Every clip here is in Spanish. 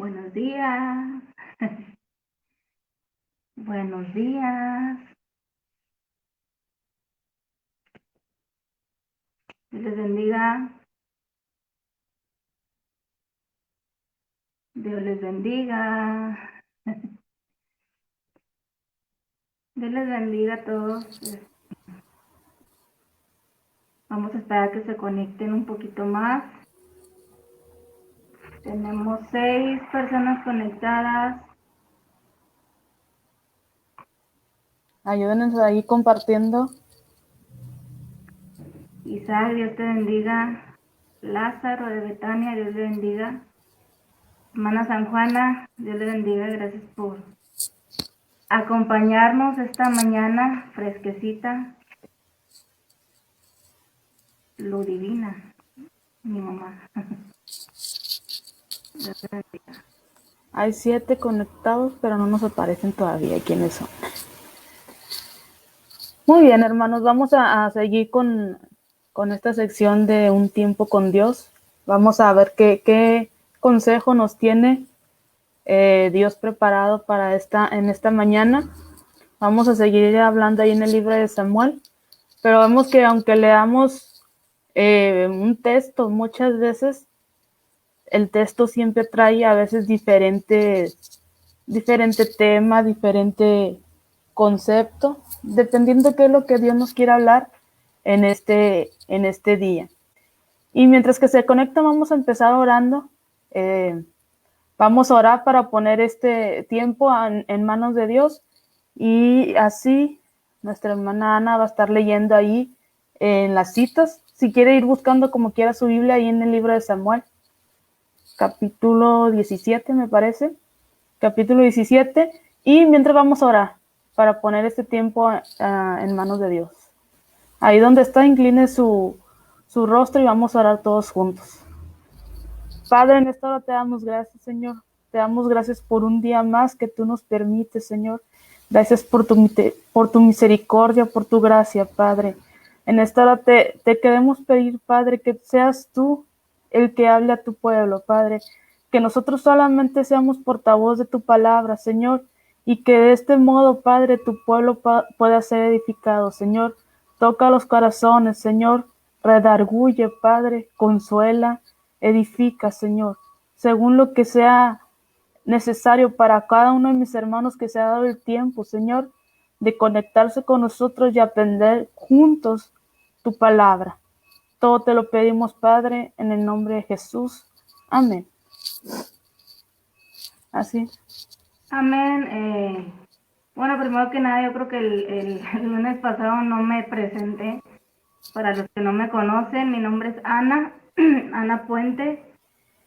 Buenos días. Buenos días. Dios les bendiga. Dios les bendiga. Dios les bendiga a todos. Vamos a esperar que se conecten un poquito más. Tenemos 6 personas conectadas. Ayúdenos ahí compartiendo. Isaac, Dios te bendiga. Lázaro de Betania, Dios le bendiga. Hermana San Juana, Dios le bendiga. Gracias por acompañarnos esta mañana fresquecita. Lo divina, mi mamá. Dios te bendiga. Hay 7 conectados, pero no nos aparecen todavía quiénes son. Muy bien, hermanos, vamos a seguir con esta sección de un tiempo con Dios. Vamos a ver qué consejo nos tiene Dios preparado para en esta mañana. Vamos a seguir hablando ahí en el libro de Samuel, pero vemos que aunque leamos un texto, muchas veces el texto siempre trae a veces diferente tema, diferente concepto, dependiendo qué es lo que Dios nos quiera hablar en este día. Y mientras que se conecta, vamos a empezar orando. Vamos a orar para poner este tiempo en manos de Dios, y así nuestra hermana Ana va a estar leyendo ahí en las citas. Si quiere ir buscando como quiera su Biblia ahí en el libro de Samuel, capítulo 17 me parece, capítulo 17, y mientras vamos a orar para poner este tiempo en manos de Dios. Ahí donde está, incline su rostro y vamos a orar todos juntos. Padre, en esta hora te damos gracias, Señor. Te damos gracias por un día más que tú nos permites, Señor. Gracias por tu misericordia, por tu gracia, Padre. En esta hora te queremos pedir, Padre, que seas tú el que hable a tu pueblo, Padre. Que nosotros solamente seamos portavoz de tu palabra, Señor. Y que de este modo, Padre, tu pueblo pueda ser edificado, Señor. Toca los corazones, Señor. Redarguye, Padre. Consuela, edifica, Señor. Según lo que sea necesario para cada uno de mis hermanos que se ha dado el tiempo, Señor, de conectarse con nosotros y aprender juntos tu palabra. Todo te lo pedimos, Padre, en el nombre de Jesús. Amén. Así. Amén. Bueno, primero que nada, yo creo que el lunes pasado no me presenté. Para los que no me conocen, mi nombre es Ana, Ana Puente,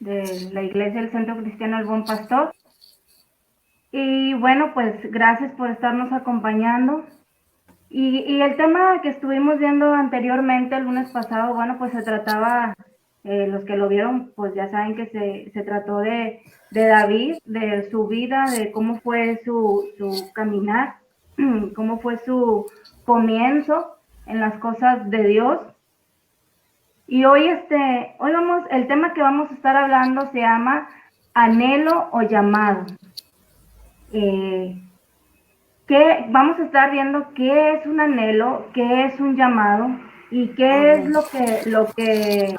de la Iglesia del Centro Cristiano El Buen Pastor. Y bueno, pues gracias por estarnos acompañando. Y el tema que estuvimos viendo anteriormente, el lunes pasado, bueno, pues se trataba, los que lo vieron, pues ya saben que se trató de David, de su vida, de cómo fue su caminar, cómo fue su comienzo en las cosas de Dios. Y hoy el tema que vamos a estar hablando se llama anhelo o llamado. Vamos a estar viendo qué es un anhelo, qué es un llamado y qué es lo que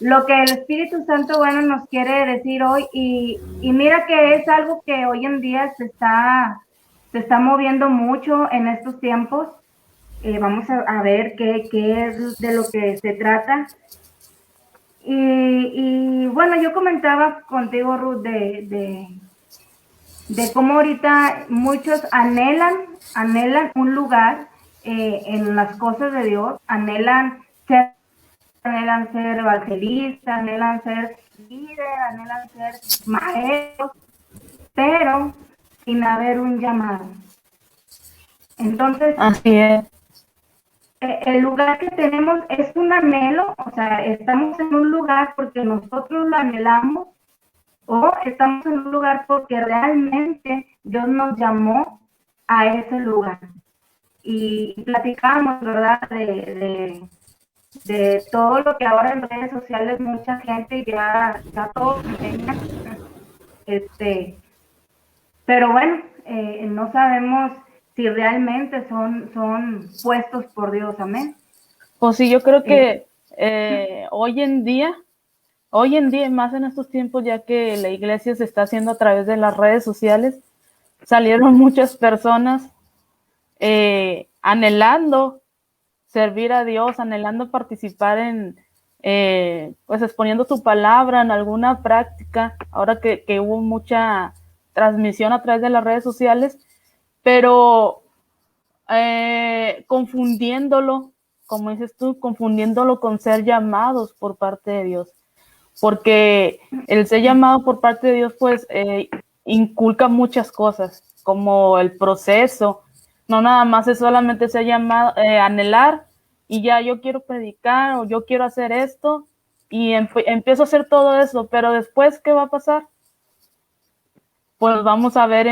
el Espíritu Santo, bueno, nos quiere decir hoy. Y mira que es algo que hoy en día se está moviendo mucho en estos tiempos. Vamos a ver qué es de lo que se trata. Y bueno, yo comentaba contigo, Ruth, de cómo ahorita muchos anhelan un lugar en las cosas de Dios, anhelan ser evangelistas, anhelan ser líderes, anhelan ser maestros, pero sin haber un llamado. Entonces, Así es. el lugar que tenemos es un anhelo, o sea, estamos en un lugar porque nosotros lo anhelamos, o estamos en un lugar porque realmente Dios nos llamó a ese lugar. Y platicamos, ¿verdad? De todo lo que ahora en redes sociales mucha gente ya todos enseñan, Pero bueno, no sabemos si realmente son puestos por Dios, amén. Pues sí, yo creo que hoy en día, más en estos tiempos, ya que la iglesia se está haciendo a través de las redes sociales, salieron muchas personas anhelando servir a Dios, anhelando participar en, pues exponiendo su palabra en alguna práctica, ahora que hubo mucha transmisión a través de las redes sociales, pero confundiéndolo, como dices tú, confundiéndolo con ser llamados por parte de Dios. Porque el ser llamado por parte de Dios, pues, inculca muchas cosas, como el proceso. No nada más es solamente ser llamado, anhelar, y ya yo quiero predicar o yo quiero hacer esto, y empiezo a hacer todo eso, pero después, ¿qué va a pasar? Pues vamos a ver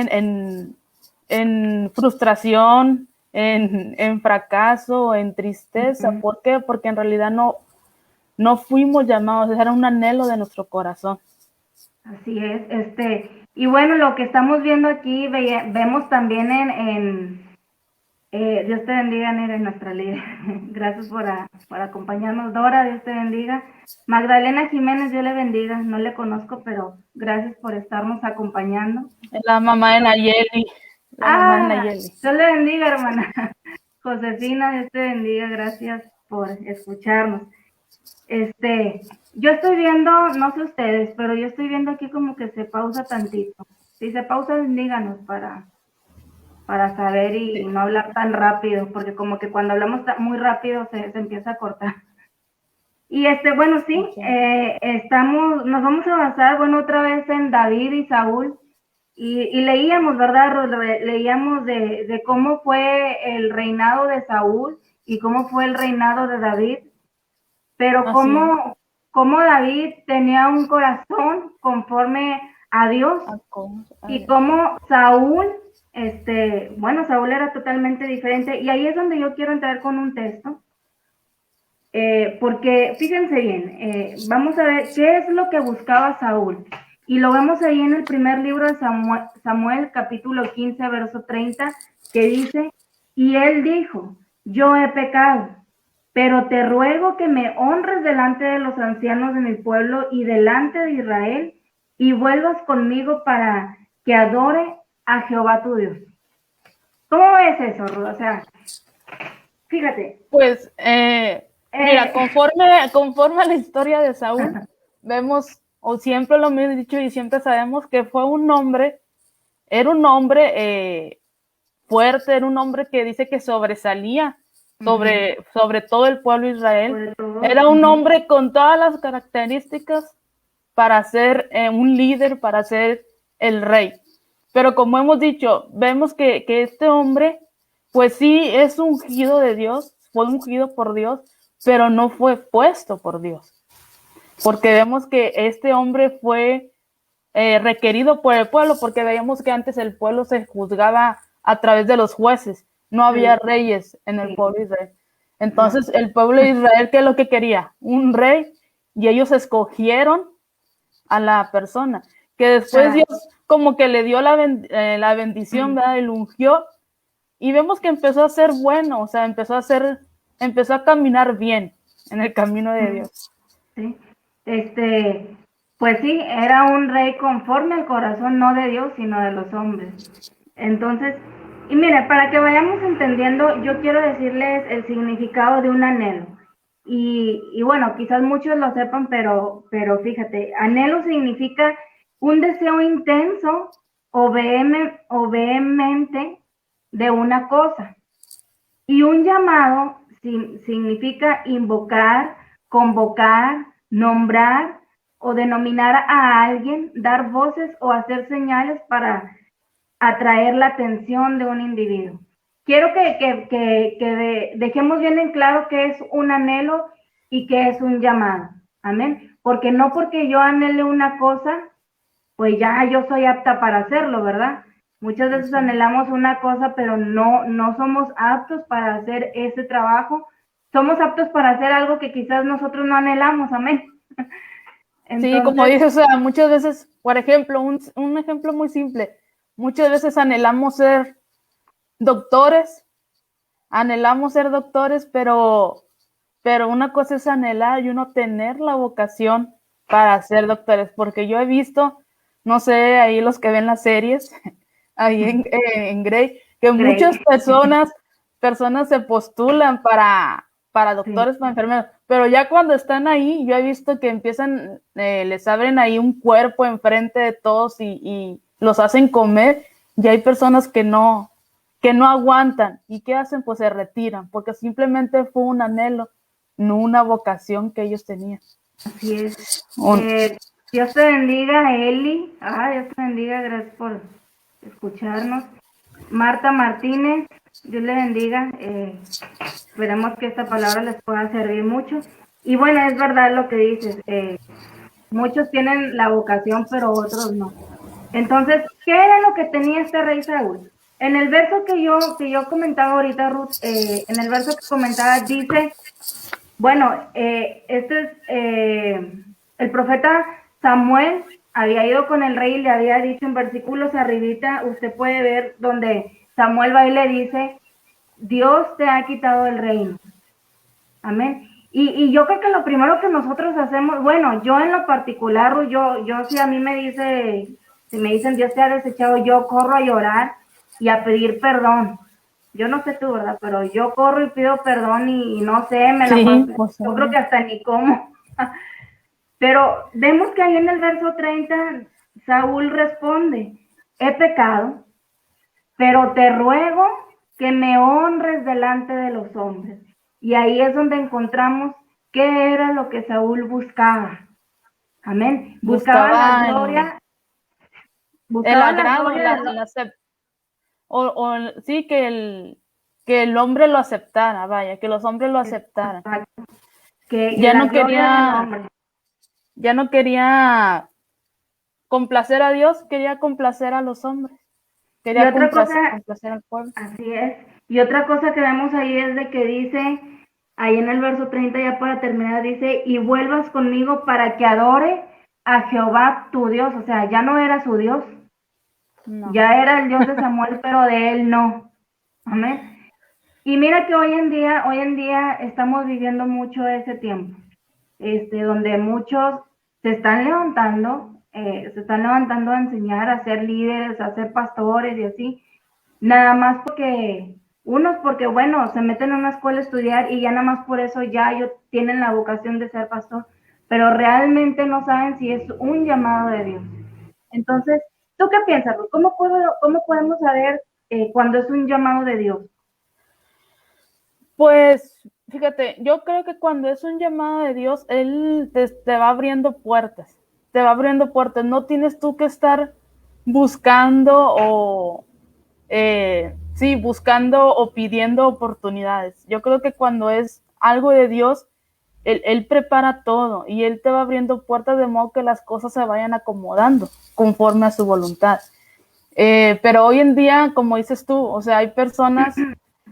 en frustración, en fracaso, en tristeza. Uh-huh. ¿Por qué? Porque en realidad no fuimos llamados, era un anhelo de nuestro corazón. Así es, y bueno, lo que estamos viendo aquí, vemos también Dios te bendiga, Nere, nuestra líder. Gracias por acompañarnos. Dora, Dios te bendiga. Magdalena Jiménez, Dios le bendiga. No le conozco, pero gracias por estarnos acompañando. La mamá de Nayeli. Dios le bendiga, hermana. Josefina, Dios te bendiga. Gracias por escucharnos. Yo estoy viendo, no sé ustedes, pero yo estoy viendo aquí como que se pausa tantito. Si se pausa, díganos para saber y no hablar tan rápido, porque como que cuando hablamos muy rápido se empieza a cortar. Y bueno, sí, nos vamos a basar, bueno, otra vez en David y Saúl, y leíamos, ¿verdad? Leíamos de cómo fue el reinado de Saúl y cómo fue el reinado de David, pero cómo David tenía un corazón conforme a Dios, y cómo Saúl, Saúl era totalmente diferente, y ahí es donde yo quiero entrar con un texto, porque fíjense bien, vamos a ver qué es lo que buscaba Saúl, y lo vemos ahí en el primer libro de Samuel, capítulo 15, verso 30, que dice, y él dijo, yo he pecado, pero te ruego que me honres delante de los ancianos de mi pueblo y delante de Israel, y vuelvas conmigo para que adore a Jehová tu Dios. ¿Cómo ves eso, Ruth? O sea, fíjate. Pues, mira, conforme a la historia de Saúl, vemos, o siempre lo hemos dicho y siempre sabemos que fue un hombre, era un hombre fuerte, era un hombre que dice que sobresalía sobre todo el pueblo de Israel. Era un hombre con todas las características para ser un líder, para ser el rey. Pero como hemos dicho, vemos que este hombre, pues sí, es ungido de Dios, fue ungido por Dios, pero no fue puesto por Dios. Porque vemos que este hombre fue requerido por el pueblo, porque veíamos que antes el pueblo se juzgaba a través de los jueces, no había reyes en el pueblo de Israel. Entonces el pueblo de Israel, ¿qué es lo que quería? Un rey, y ellos escogieron a la persona, que después Dios como que le dio la bendición, ¿verdad? Y lo ungió, y vemos que empezó a ser bueno, o sea, empezó a caminar bien en el camino de Dios. Sí, pues sí, era un rey conforme al corazón, no de Dios, sino de los hombres. Entonces, y mire, para que vayamos entendiendo, yo quiero decirles el significado de un anhelo. Y bueno, quizás muchos lo sepan, pero fíjate, anhelo significa un deseo intenso o vehemente de una cosa. Y un llamado significa invocar, convocar, nombrar o denominar a alguien, dar voces o hacer señales para atraer la atención de un individuo. Quiero que dejemos bien en claro qué es un anhelo y qué es un llamado. Amén. Porque no porque yo anhele una cosa, pues ya yo soy apta para hacerlo, ¿verdad? Muchas veces anhelamos una cosa, pero no somos aptos para hacer ese trabajo. Somos aptos para hacer algo que quizás nosotros no anhelamos, amén. Sí, como Entonces, dices, o sea, muchas veces, por ejemplo, un ejemplo muy simple, muchas veces anhelamos ser doctores, pero una cosa es anhelar y uno tener la vocación para ser doctores, porque yo he visto, no sé, ahí los que ven las series, ahí en Grey, que muchas Grey, personas se postulan para sí, doctores, para enfermeros, pero ya cuando están ahí, yo he visto que empiezan, les abren ahí un cuerpo enfrente de todos y los hacen comer, y hay personas que no aguantan. ¿Y qué hacen? Pues se retiran, porque simplemente fue un anhelo, no una vocación que ellos tenían. así es. Un, Dios te bendiga, Eli. Dios te bendiga, gracias por escucharnos. Marta Martínez, Dios le bendiga. Esperemos que esta palabra les pueda servir mucho. Y bueno, es verdad lo que dices. Muchos tienen la vocación, pero otros no. Entonces, ¿qué era lo que tenía este rey Saúl? En el verso que yo comentaba ahorita, Ruth, en el verso que comentaba, dice, bueno, el profeta Samuel había ido con el rey y le había dicho en versículos arribita, usted puede ver donde Samuel va y le dice, Dios te ha quitado el reino. Amén. Y yo creo que lo primero que nosotros hacemos, bueno, yo en lo particular, yo si a mí si me dicen Dios te ha desechado, yo corro a llorar y a pedir perdón. Yo no sé tú, ¿verdad? Pero yo corro y pido perdón y no sé, me la paso. sí, pues Yo creo obvio. que hasta ni cómo. Pero vemos que ahí en el verso 30, Saúl responde, he pecado, pero te ruego que me honres delante de los hombres. Y ahí es donde encontramos qué era lo que Saúl buscaba. Amén. Buscaba el Buscaba la agrado, gloria de los... sí, que el hombre lo aceptara, vaya, que los hombres lo aceptaran. Que Ya la no gloria del quería, hombre. ya no quería complacer a Dios, quería complacer a los hombres, Y quería otra cosa, complacer al pueblo. así es. Y otra cosa que vemos ahí es de que dice, ahí en el verso 30 ya para terminar, dice, y vuelvas conmigo para que adore a Jehová tu Dios. O sea, ya no era su Dios, No. ya era el Dios de Samuel, pero de él no. Amén. Y mira que hoy en día estamos viviendo mucho ese tiempo, donde muchos se están levantando a enseñar, a ser líderes, a ser pastores y así, nada más porque, unos porque, bueno, se meten a una escuela a estudiar y ya nada más por eso ya ellos tienen la vocación de ser pastor, pero realmente no saben si es un llamado de Dios. Entonces, ¿tú qué piensas, Ruth? ¿Cómo podemos saber cuando es un llamado de Dios? Pues, fíjate, yo creo que cuando es un llamado de Dios, Él te va abriendo puertas, te va abriendo puertas. No tienes tú que estar buscando sí, buscando o pidiendo oportunidades. Yo creo que cuando es algo de Dios, él prepara todo y Él te va abriendo puertas de modo que las cosas se vayan acomodando conforme a su voluntad. Pero hoy en día, como dices tú, o sea, hay personas,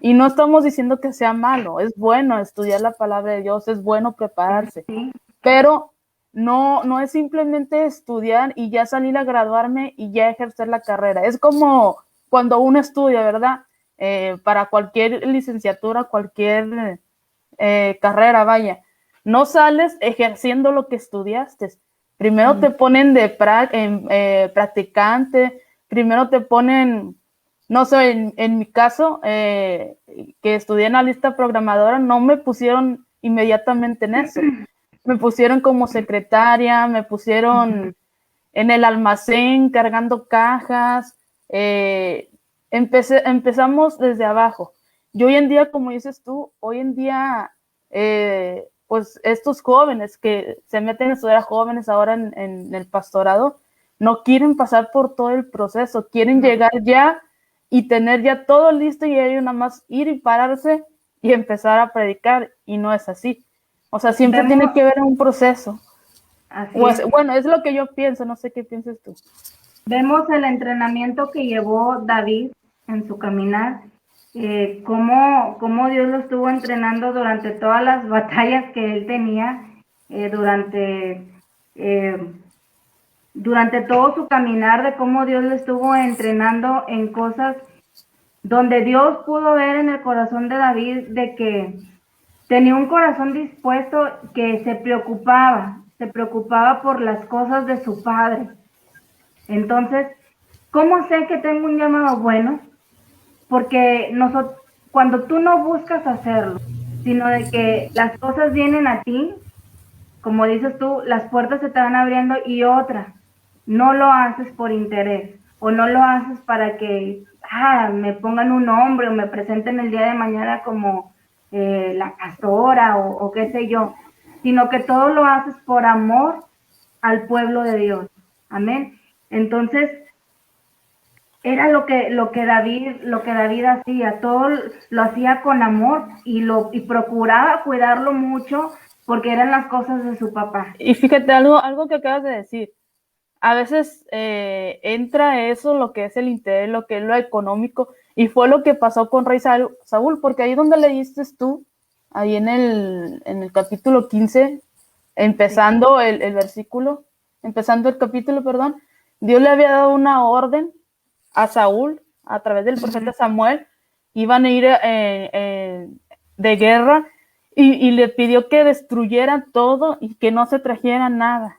y no estamos diciendo que sea malo, es bueno estudiar la palabra de Dios, es bueno prepararse, Sí, pero no es simplemente estudiar y ya salir a graduarme y ya ejercer la carrera. Es como cuando uno estudia, ¿verdad? Para cualquier licenciatura, cualquier carrera, vaya. No sales ejerciendo lo que estudiaste. Primero te ponen de practicante, primero te ponen, no sé, en mi caso, que estudié analista programadora, no me pusieron inmediatamente en eso. Me pusieron como secretaria, me pusieron en el almacén cargando cajas, empezamos desde abajo. Y hoy en día, como dices tú, hoy en día, pues estos jóvenes que se meten a estudiar, jóvenes ahora en el pastorado, no quieren pasar por todo el proceso, quieren no, llegar ya y tener ya todo listo y ellos nada más ir y pararse y empezar a predicar, y no es así. O sea, siempre tiene vemos, que haber un proceso. así es, Bueno, es lo que yo pienso, no sé qué piensas tú. vemos el entrenamiento que llevó David en su caminar, cómo Dios lo estuvo entrenando durante todas las batallas que él tenía, durante durante todo su caminar, de cómo Dios le estuvo entrenando en cosas donde Dios pudo ver en el corazón de David de que tenía un corazón dispuesto, que se preocupaba por las cosas de su padre. Entonces, ¿cómo sé que tengo un llamado bueno? Porque cuando tú no buscas hacerlo, sino de que las cosas vienen a ti, como dices tú, las puertas se te van abriendo, y otra, no lo haces por interés o no lo haces para que me pongan un nombre o me presenten el día de mañana como la pastora o qué sé yo, sino que todo lo haces por amor al pueblo de Dios. Amén. Entonces, era lo que David hacía, todo lo hacía con amor y procuraba cuidarlo mucho porque eran las cosas de su papá. Y fíjate, algo que acabas de decir, a veces entra eso, lo que es el interés, lo que es lo económico, y fue lo que pasó con Rey Saúl, porque ahí donde leíste tú, ahí en el capítulo 15, empezando el versículo, empezando el capítulo, perdón, Dios le había dado una orden a Saúl a través del profeta Samuel, iban a ir de guerra y le pidió que destruyeran todo y que no se trajera nada.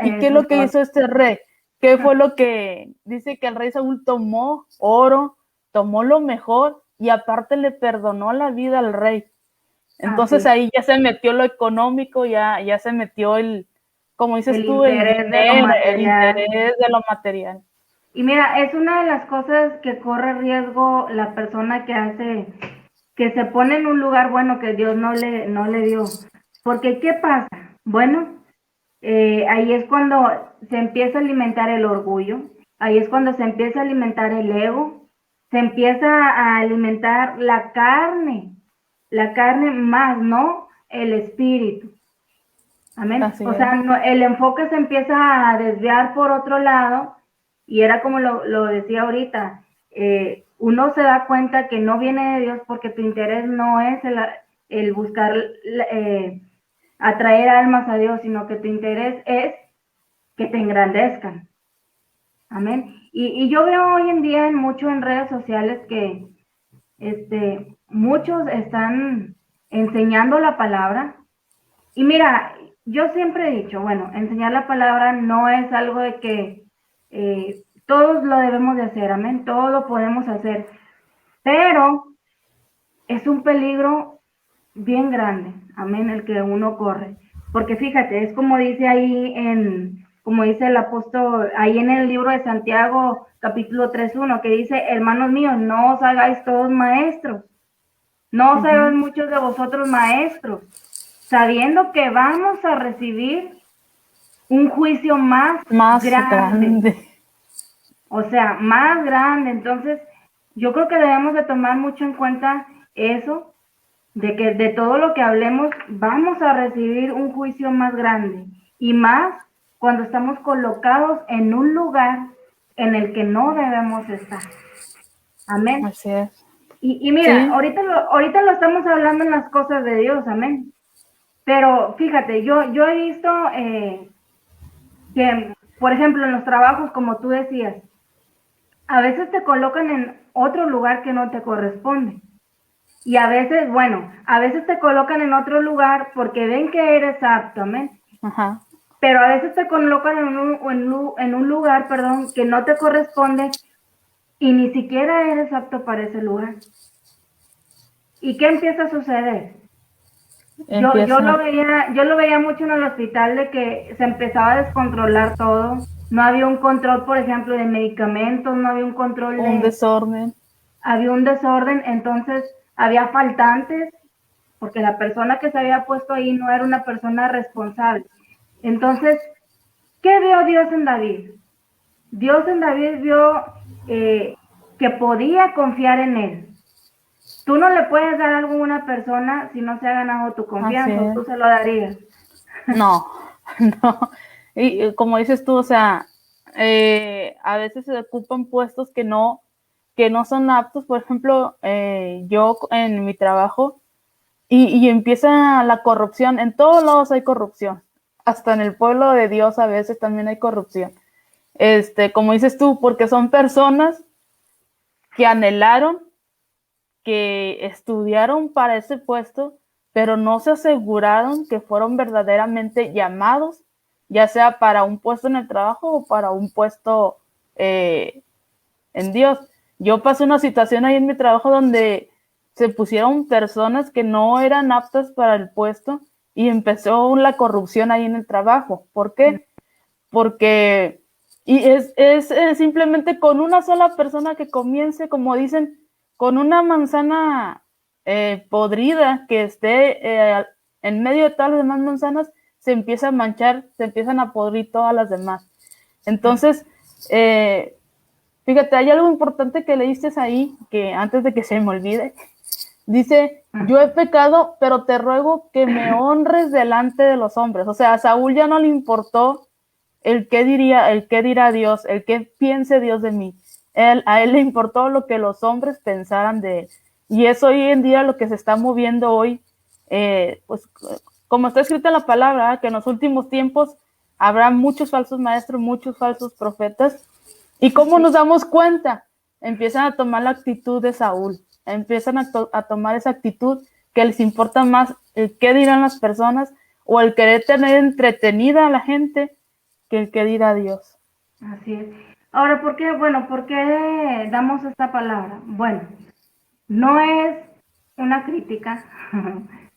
¿Y qué es Eso lo es que hizo este rey? ¿Qué fue lo que dice que el rey Saúl tomó? Oro, tomó lo mejor y aparte le perdonó la vida al rey. Entonces así, ahí ya se metió lo económico, ya se metió como dices el tú, el interés de lo dinero, el material. interés de lo material. Y mira, es una de las cosas que corre riesgo la persona que se pone en un lugar bueno que Dios no le dio. Porque, ¿qué pasa? Bueno, ahí es cuando se empieza a alimentar el orgullo, ahí es cuando se empieza a alimentar el ego, se empieza a alimentar la carne más, ¿no? El espíritu. Amén. Así O es. sea, el enfoque se empieza a desviar por otro lado, y era como lo decía ahorita, uno se da cuenta que no viene de Dios porque tu interés no es el buscar atraer almas a Dios, sino que tu interés es que te engrandezcan. Amén. Y yo veo hoy en día mucho en redes sociales que muchos están enseñando la palabra. Y mira, yo siempre he dicho, bueno, enseñar la palabra no es algo de que todos lo debemos de hacer, amén, todos lo podemos hacer, pero es un peligro bien grande, amén, el que uno corre. Porque fíjate, es como dice ahí como dice el apóstol, ahí en el libro de Santiago, capítulo 3:1, que dice, hermanos míos, no os hagáis todos maestros, no os hagáis muchos de vosotros maestros, sabiendo que vamos a recibir un juicio más Más grande, grande. o sea, más grande. Entonces, yo creo que debemos de tomar mucho en cuenta eso, de que de todo lo que hablemos vamos a recibir un juicio más grande, y más cuando estamos colocados en un lugar en el que no debemos estar. Amén. Así es. Y mira, Sí, ahorita lo estamos hablando en las cosas de Dios, amén. Pero fíjate, yo he visto que, por ejemplo, en los trabajos, como tú decías, a veces te colocan en otro lugar que no te corresponde. Y a veces, bueno, a veces te colocan en otro lugar porque ven que eres apto, amén. ajá. Pero a veces te colocan en un lugar, perdón, que no te corresponde y ni siquiera eres apto para ese lugar. ¿Y qué empieza a suceder? Empieza. Yo lo veía mucho en el hospital, de que se empezaba a descontrolar todo. No había un control, por ejemplo, de medicamentos, no había un control Un desorden. había un desorden, entonces había faltantes, porque la persona que se había puesto ahí no era una persona responsable. Entonces, ¿qué vio Dios en David? Dios en David vio que podía confiar en él. Tú no le puedes dar algo a una persona si no se ha ganado tu Así confianza, o es. tú se lo darías. No, no. Y como dices tú, o sea, a veces se ocupan puestos que no son aptos. Por ejemplo, yo en mi trabajo y empieza la corrupción. En todos lados hay corrupción. hasta en el pueblo de Dios a veces también hay corrupción. Como dices tú, porque son personas que anhelaron, que estudiaron para ese puesto, pero no se aseguraron que fueron verdaderamente llamados, ya sea para un puesto en el trabajo o para un puesto en Dios. Yo pasé una situación ahí en mi trabajo donde se pusieron personas que no eran aptas para el puesto y empezó la corrupción ahí en el trabajo. ¿Por qué? Porque es simplemente con una sola persona que comience, como dicen, con una manzana podrida que esté en medio de todas las demás manzanas, se empieza a manchar, se empiezan a podrir todas las demás. Entonces, fíjate, hay algo importante que leíste ahí, que antes de que se me olvide, dice, yo he pecado, pero te ruego que me honres delante de los hombres. O sea, a Saúl ya no le importó el qué dirá Dios, el qué piense Dios de mí. A él le importó lo que los hombres pensaran de él. Y es hoy en día lo que se está moviendo hoy, pues como está escrita en la palabra, que en los últimos tiempos habrá muchos falsos maestros, muchos falsos profetas. ¿Y cómo nos damos cuenta? Empiezan a tomar la actitud de Saúl, empiezan a tomar esa actitud que les importa más el qué dirán las personas o el querer tener entretenida a la gente que el que dirá Dios. Así es. Ahora, ¿por qué damos esta palabra? Bueno, no es una crítica,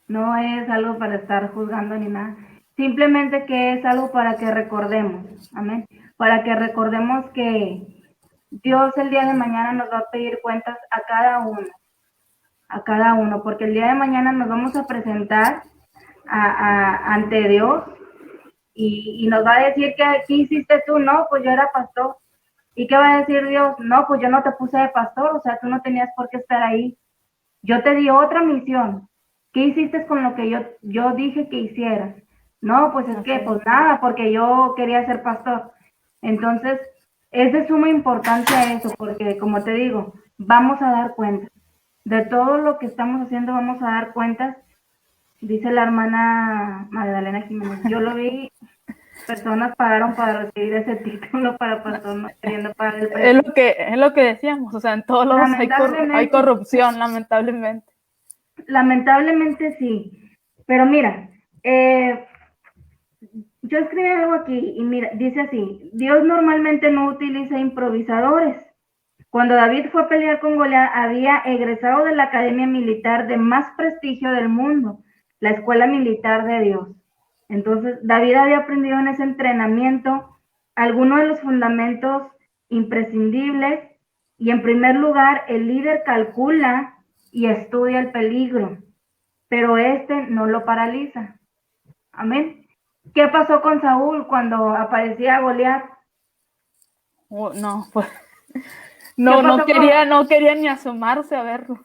no es algo para estar juzgando ni nada, simplemente que es algo para que recordemos, amén, para que recordemos que Dios el día de mañana nos va a pedir cuentas a cada uno, porque el día de mañana nos vamos a presentar ante Dios y nos va a decir ¿qué hiciste tú? No, pues yo era pastor. ¿Y qué va a decir Dios? No, pues yo no te puse de pastor, o sea, tú no tenías por qué estar ahí. Yo te di otra misión. ¿Qué hiciste con lo que yo dije que hicieras? No, pues es que, pues nada, porque yo quería ser pastor. Entonces, es de suma importancia eso, porque como te digo, vamos a dar cuenta. De todo lo que estamos haciendo vamos a dar cuentas, dice la hermana Magdalena Jiménez. Yo lo vi, personas pagaron para recibir ese título para pastor, no queriendo pagar el precio. Es lo que decíamos, o sea, en todos lados hay corrupción, lamentablemente. Lamentablemente sí, pero mira, yo escribí algo aquí y mira, dice así, Dios normalmente no utiliza improvisadores. Cuando David fue a pelear con Goliat, había egresado de la academia militar de más prestigio del mundo, la Escuela Militar de Dios. Entonces, David había aprendido en ese entrenamiento algunos de los fundamentos imprescindibles y en primer lugar, el líder calcula y estudia el peligro, pero este no lo paraliza. Amén. ¿Qué pasó con Saúl cuando aparecía Goliat? No, pues no quería ni asomarse a verlo.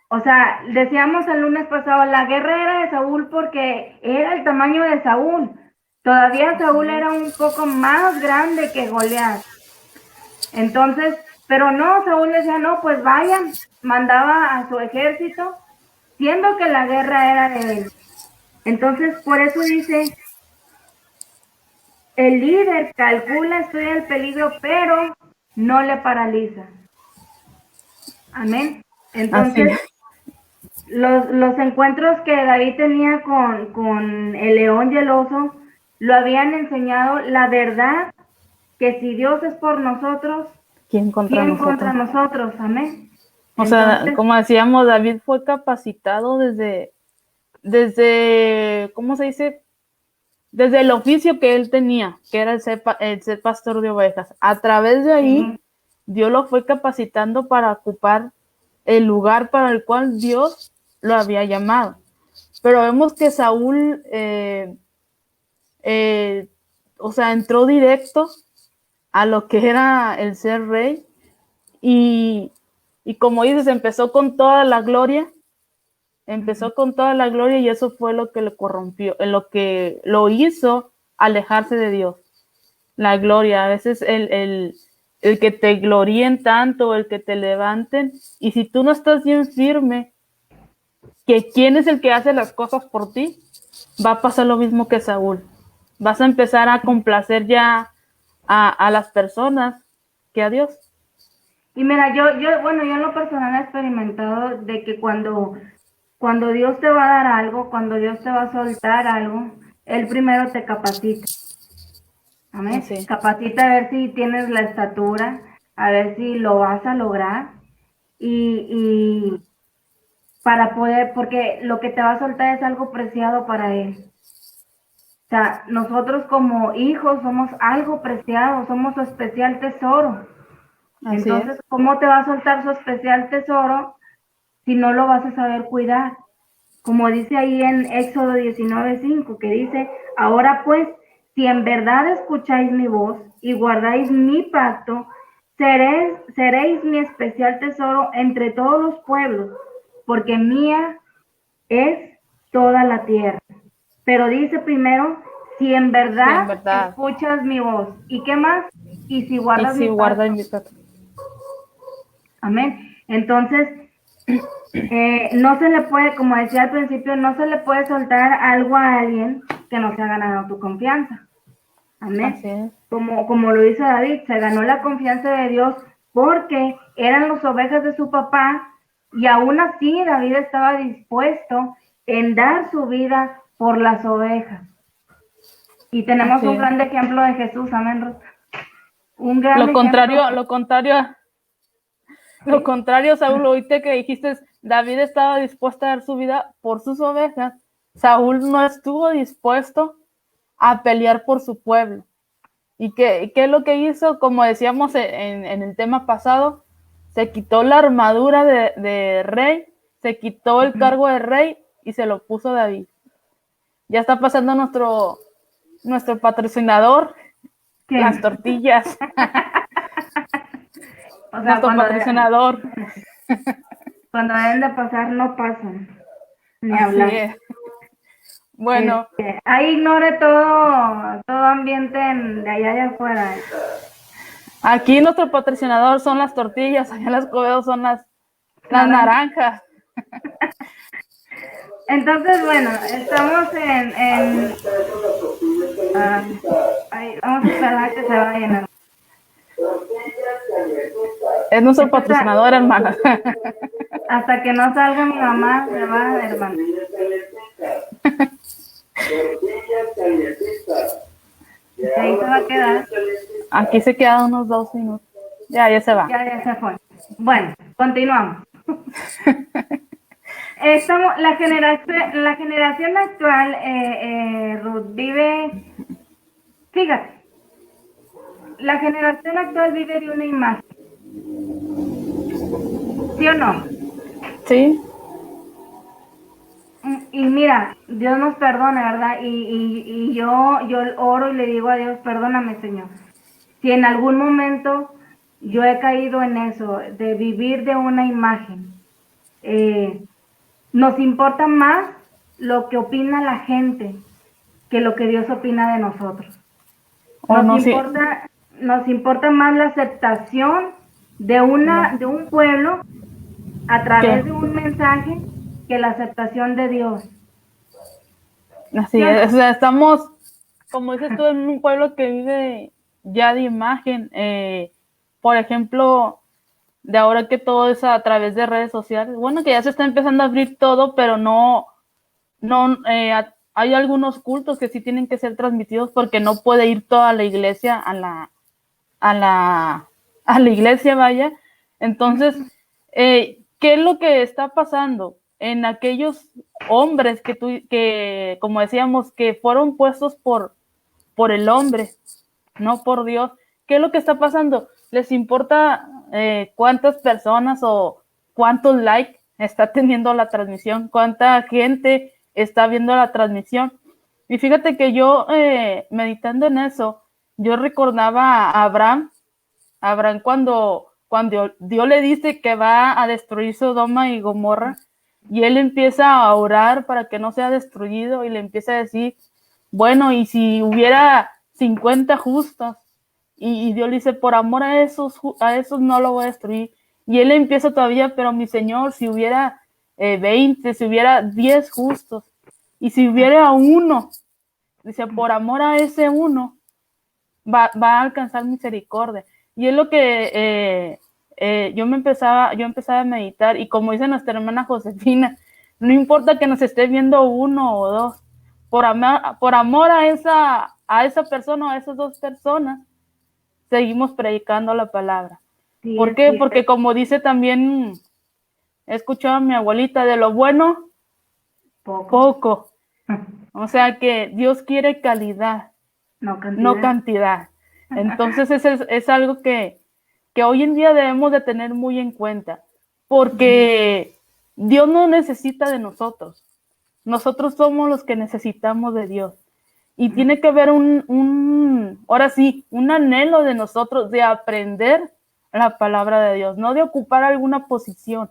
O sea, decíamos el lunes pasado, la guerra era de Saúl porque era el tamaño de Saúl. Todavía Saúl era un poco más grande que Goliat. Entonces, pero no, Saúl decía, no, pues vayan, mandaba a su ejército, siendo que la guerra era de él. Entonces, por eso dice, el líder calcula, estudia el peligro, pero no le paraliza. Amén. Entonces, los encuentros que David tenía con el león y el oso, lo habían enseñado la verdad, que si Dios es por nosotros, ¿quién contra nosotros? Amén. O sea, como decíamos, David fue capacitado desde, ¿cómo se dice? Desde el oficio que él tenía, que era el ser pastor de ovejas. A través de ahí, Dios lo fue capacitando para ocupar el lugar para el cual Dios lo había llamado. Pero vemos que Saúl, o sea, entró directo a lo que era el ser rey y como dices, empezó con toda la gloria y eso fue lo que le corrompió, lo que lo hizo alejarse de Dios. La gloria, a veces el que te gloríen tanto, el que te levanten, y si tú no estás bien firme, que quién es el que hace las cosas por ti, va a pasar lo mismo que Saúl. vas a empezar a complacer ya a las personas que a Dios. Y mira, bueno, yo en lo personal he experimentado de que cuando Dios te va a dar algo, cuando Dios te va a soltar algo, Él primero te capacita. Amén. Sí. Capacita a ver si tienes la estatura, a ver si lo vas a lograr. Y para poder, porque lo que te va a soltar es algo preciado para Él. O sea, nosotros como hijos somos algo preciado, somos su especial tesoro. Así Entonces, es. ¿cómo te va a soltar su especial tesoro si no lo vas a saber cuidar? Como dice ahí en Éxodo 19:5, que dice, ahora pues, si en verdad escucháis mi voz y guardáis mi pacto, seréis mi especial tesoro entre todos los pueblos, porque mía es toda la tierra. Pero dice primero, si en Sí, en verdad verdad. escuchas mi voz. ¿Y qué más? Y si Y guardas si mi guarda pacto. mi pacto. Amén. Entonces, no se le puede, como decía al principio, no se le puede soltar algo a alguien que no se ha ganado tu confianza. Así Amén. es. Como lo dice David, se ganó la confianza de Dios porque eran las ovejas de su papá y aún así David estaba dispuesto en dar su vida por las ovejas. Y tenemos Así un es. gran ejemplo de Jesús, amén, Ruth. Un gran Lo ejemplo. contrario, lo ¿Sí? contrario, Saúl, ahorita que dijiste, David estaba dispuesto a dar su vida por sus ovejas. Saúl no estuvo dispuesto a pelear por su pueblo. ¿Y qué es lo que hizo? Como decíamos en el tema pasado, se quitó la armadura de rey, se quitó el cargo de rey y se lo puso a David. Ya está pasando nuestro patrocinador, las ¿Quién? tortillas, O sea, nuestro patrocinador. cuando deben de pasar no pasan, ni Así hablar. es. Bueno, Ahí ignore todo ambiente de allá de afuera. aquí nuestro patrocinador son las tortillas, allá en las Escobedo son las Naranja. naranjas. Entonces, bueno, estamos vamos a esperar a que se vayan. Es nuestro patrocinador, hermana. Hasta que no salga mi mamá, se va, hermano. Ahí se va a quedar. Aquí se quedan unos 2 minutos. Ya se va. Ya se fue. Bueno, continuamos. La generación actual, Ruth, fíjate, la generación actual vive de una imagen. ¿Sí o no? Sí. Y mira, Dios nos perdone, ¿verdad? Y yo oro y le digo a Dios, perdóname, Señor. Si en algún momento yo he caído en eso, de vivir de una imagen, nos importa más lo que opina la gente que lo que Dios opina de nosotros. O no, sí. Nos importa más la aceptación de un pueblo a través de un mensaje que la aceptación de Dios. Así es. O sea, estamos, como dices tú, en un pueblo que vive ya de imagen. Por ejemplo, de ahora que todo es a través de redes sociales. Bueno, que ya se está empezando a abrir todo, pero no, hay algunos cultos que sí tienen que ser transmitidos porque no puede ir toda la iglesia a la iglesia, vaya. Entonces, ¿qué es lo que está pasando en aquellos hombres que como decíamos, que fueron puestos por el hombre, no por Dios? ¿Qué es lo que está pasando? ¿Les importa cuántas personas o cuántos likes está teniendo la transmisión? ¿Cuánta gente está viendo la transmisión? Y fíjate que yo, meditando en eso, yo recordaba a Abraham cuando Dios le dice que va a destruir Sodoma y Gomorra, y él empieza a orar para que no sea destruido, y le empieza a decir, bueno, y si hubiera 50 justos, y Dios le dice, por amor a esos no lo voy a destruir. Y él empieza todavía, pero mi Señor, si hubiera 20, si hubiera 10 justos, y si hubiera uno, Dice, por amor a ese uno, va a alcanzar misericordia. Y es lo que yo empezaba a meditar, y como dice nuestra hermana Josefina, no importa que nos esté viendo uno o dos, por amor a esa persona o a esas dos personas, seguimos predicando la palabra. Sí, ¿Por qué? Porque como dice también, he escuchado a mi abuelita, de lo bueno, poco. O sea que Dios quiere calidad, no cantidad. Entonces es algo que hoy en día debemos de tener muy en cuenta, porque Dios no necesita de nosotros. Nosotros somos los que necesitamos de Dios. Y tiene que haber ahora sí, un anhelo de nosotros de aprender la palabra de Dios, no de ocupar alguna posición.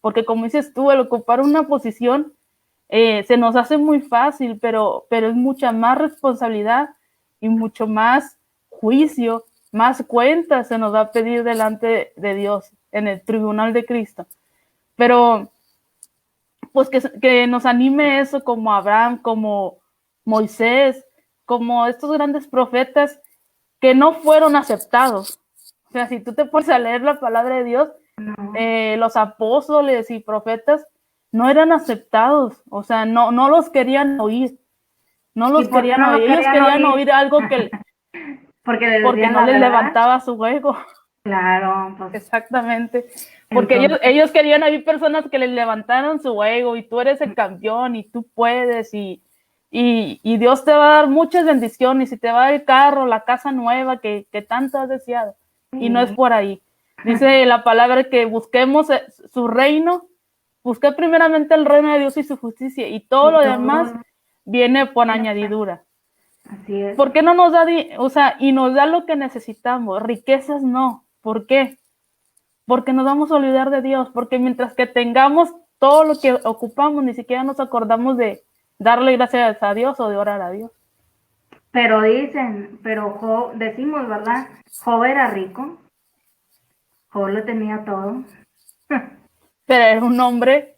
Porque como dices tú, el ocupar una posición se nos hace muy fácil, pero es mucha más responsabilidad y mucho más juicio, más cuentas se nos va a pedir delante de Dios en el tribunal de Cristo. Pero pues que nos anime eso, como Abraham, como Moisés, como estos grandes profetas que no fueron aceptados. O sea, si tú te pones a leer la palabra de Dios, los apóstoles y profetas no eran aceptados, o sea, no los querían oír, no los querían oír, ellos querían oír algo que porque no les levantaba su ego. Claro, pues. Exactamente, porque ellos querían oír personas que les levantaran su ego, y tú eres el campeón y tú puedes, y Dios te va a dar muchas bendiciones, y te va a dar el carro, la casa nueva que tanto has deseado, y no es por ahí. Dice la palabra que busquemos su reino, busqué primeramente el reino de Dios y su justicia, y todo lo demás viene por añadidura. Así es. ¿Por qué no nos da, y nos da lo que necesitamos? Riquezas no. ¿Por qué? Porque nos vamos a olvidar de Dios, porque mientras que tengamos todo lo que ocupamos, ni siquiera nos acordamos de darle gracias a Dios o de orar a Dios. Pero Job, decimos, ¿verdad? Job era rico, Job lo tenía todo. Pero era un hombre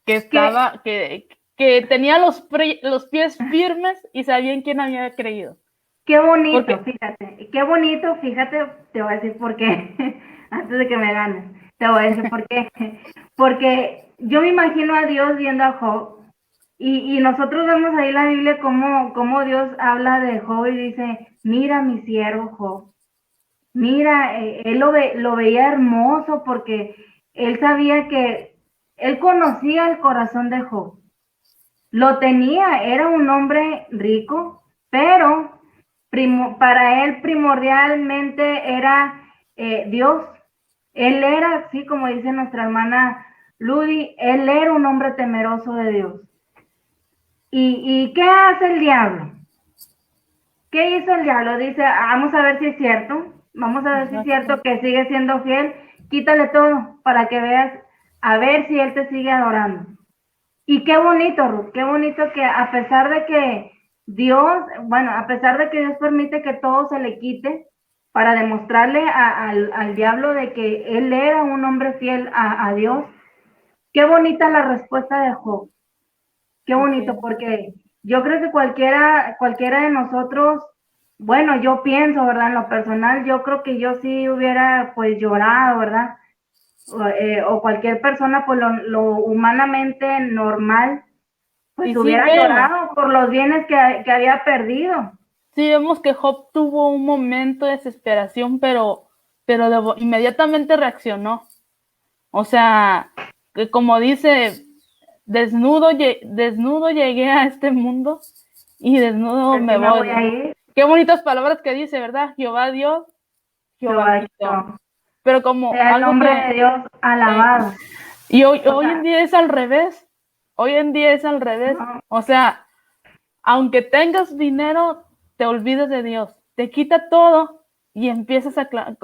que estaba, que tenía los pies firmes y sabía en quién había creído. Qué bonito, fíjate, te voy a decir por qué, antes de que me ganes, te voy a decir por qué. Porque yo me imagino a Dios viendo a Job, y nosotros vemos ahí la Biblia como Dios habla de Job y dice, mira mi siervo Job, mira, él lo veía hermoso porque él sabía él conocía el corazón de Job, lo tenía, era un hombre rico, pero para él primordialmente era Dios. Él era, así como dice nuestra hermana Ludi, él era un hombre temeroso de Dios. ¿Y qué hace el diablo? ¿Qué hizo el diablo? Dice, vamos a ver si es cierto, vamos a ver si es cierto que sigue siendo fiel, quítale todo para que veas, a ver si él te sigue adorando. Y qué bonito, Ruth, qué bonito que a pesar de que Dios permite que todo se le quite para demostrarle al diablo de que él era un hombre fiel a Dios, qué bonita la respuesta de Job. Qué bonito, porque yo creo que cualquiera de nosotros, bueno, yo pienso, ¿verdad? En lo personal, yo creo que yo sí hubiera pues llorado, ¿verdad? O cualquier persona, pues lo humanamente normal, pues hubiera llorado por los bienes que había perdido. Sí, vemos que Job tuvo un momento de desesperación, pero inmediatamente reaccionó. O sea, que como dice, desnudo llegué a este mundo y desnudo me voy a ir. Qué bonitas palabras que dice, ¿verdad? Jehová dio, Jehová quitó. Pero como sea el nombre de Dios alabado. Y hoy en día es al revés. Hoy en día es al revés. No. O sea, aunque tengas dinero, te olvides de Dios. Te quita todo y empiezas a renegar.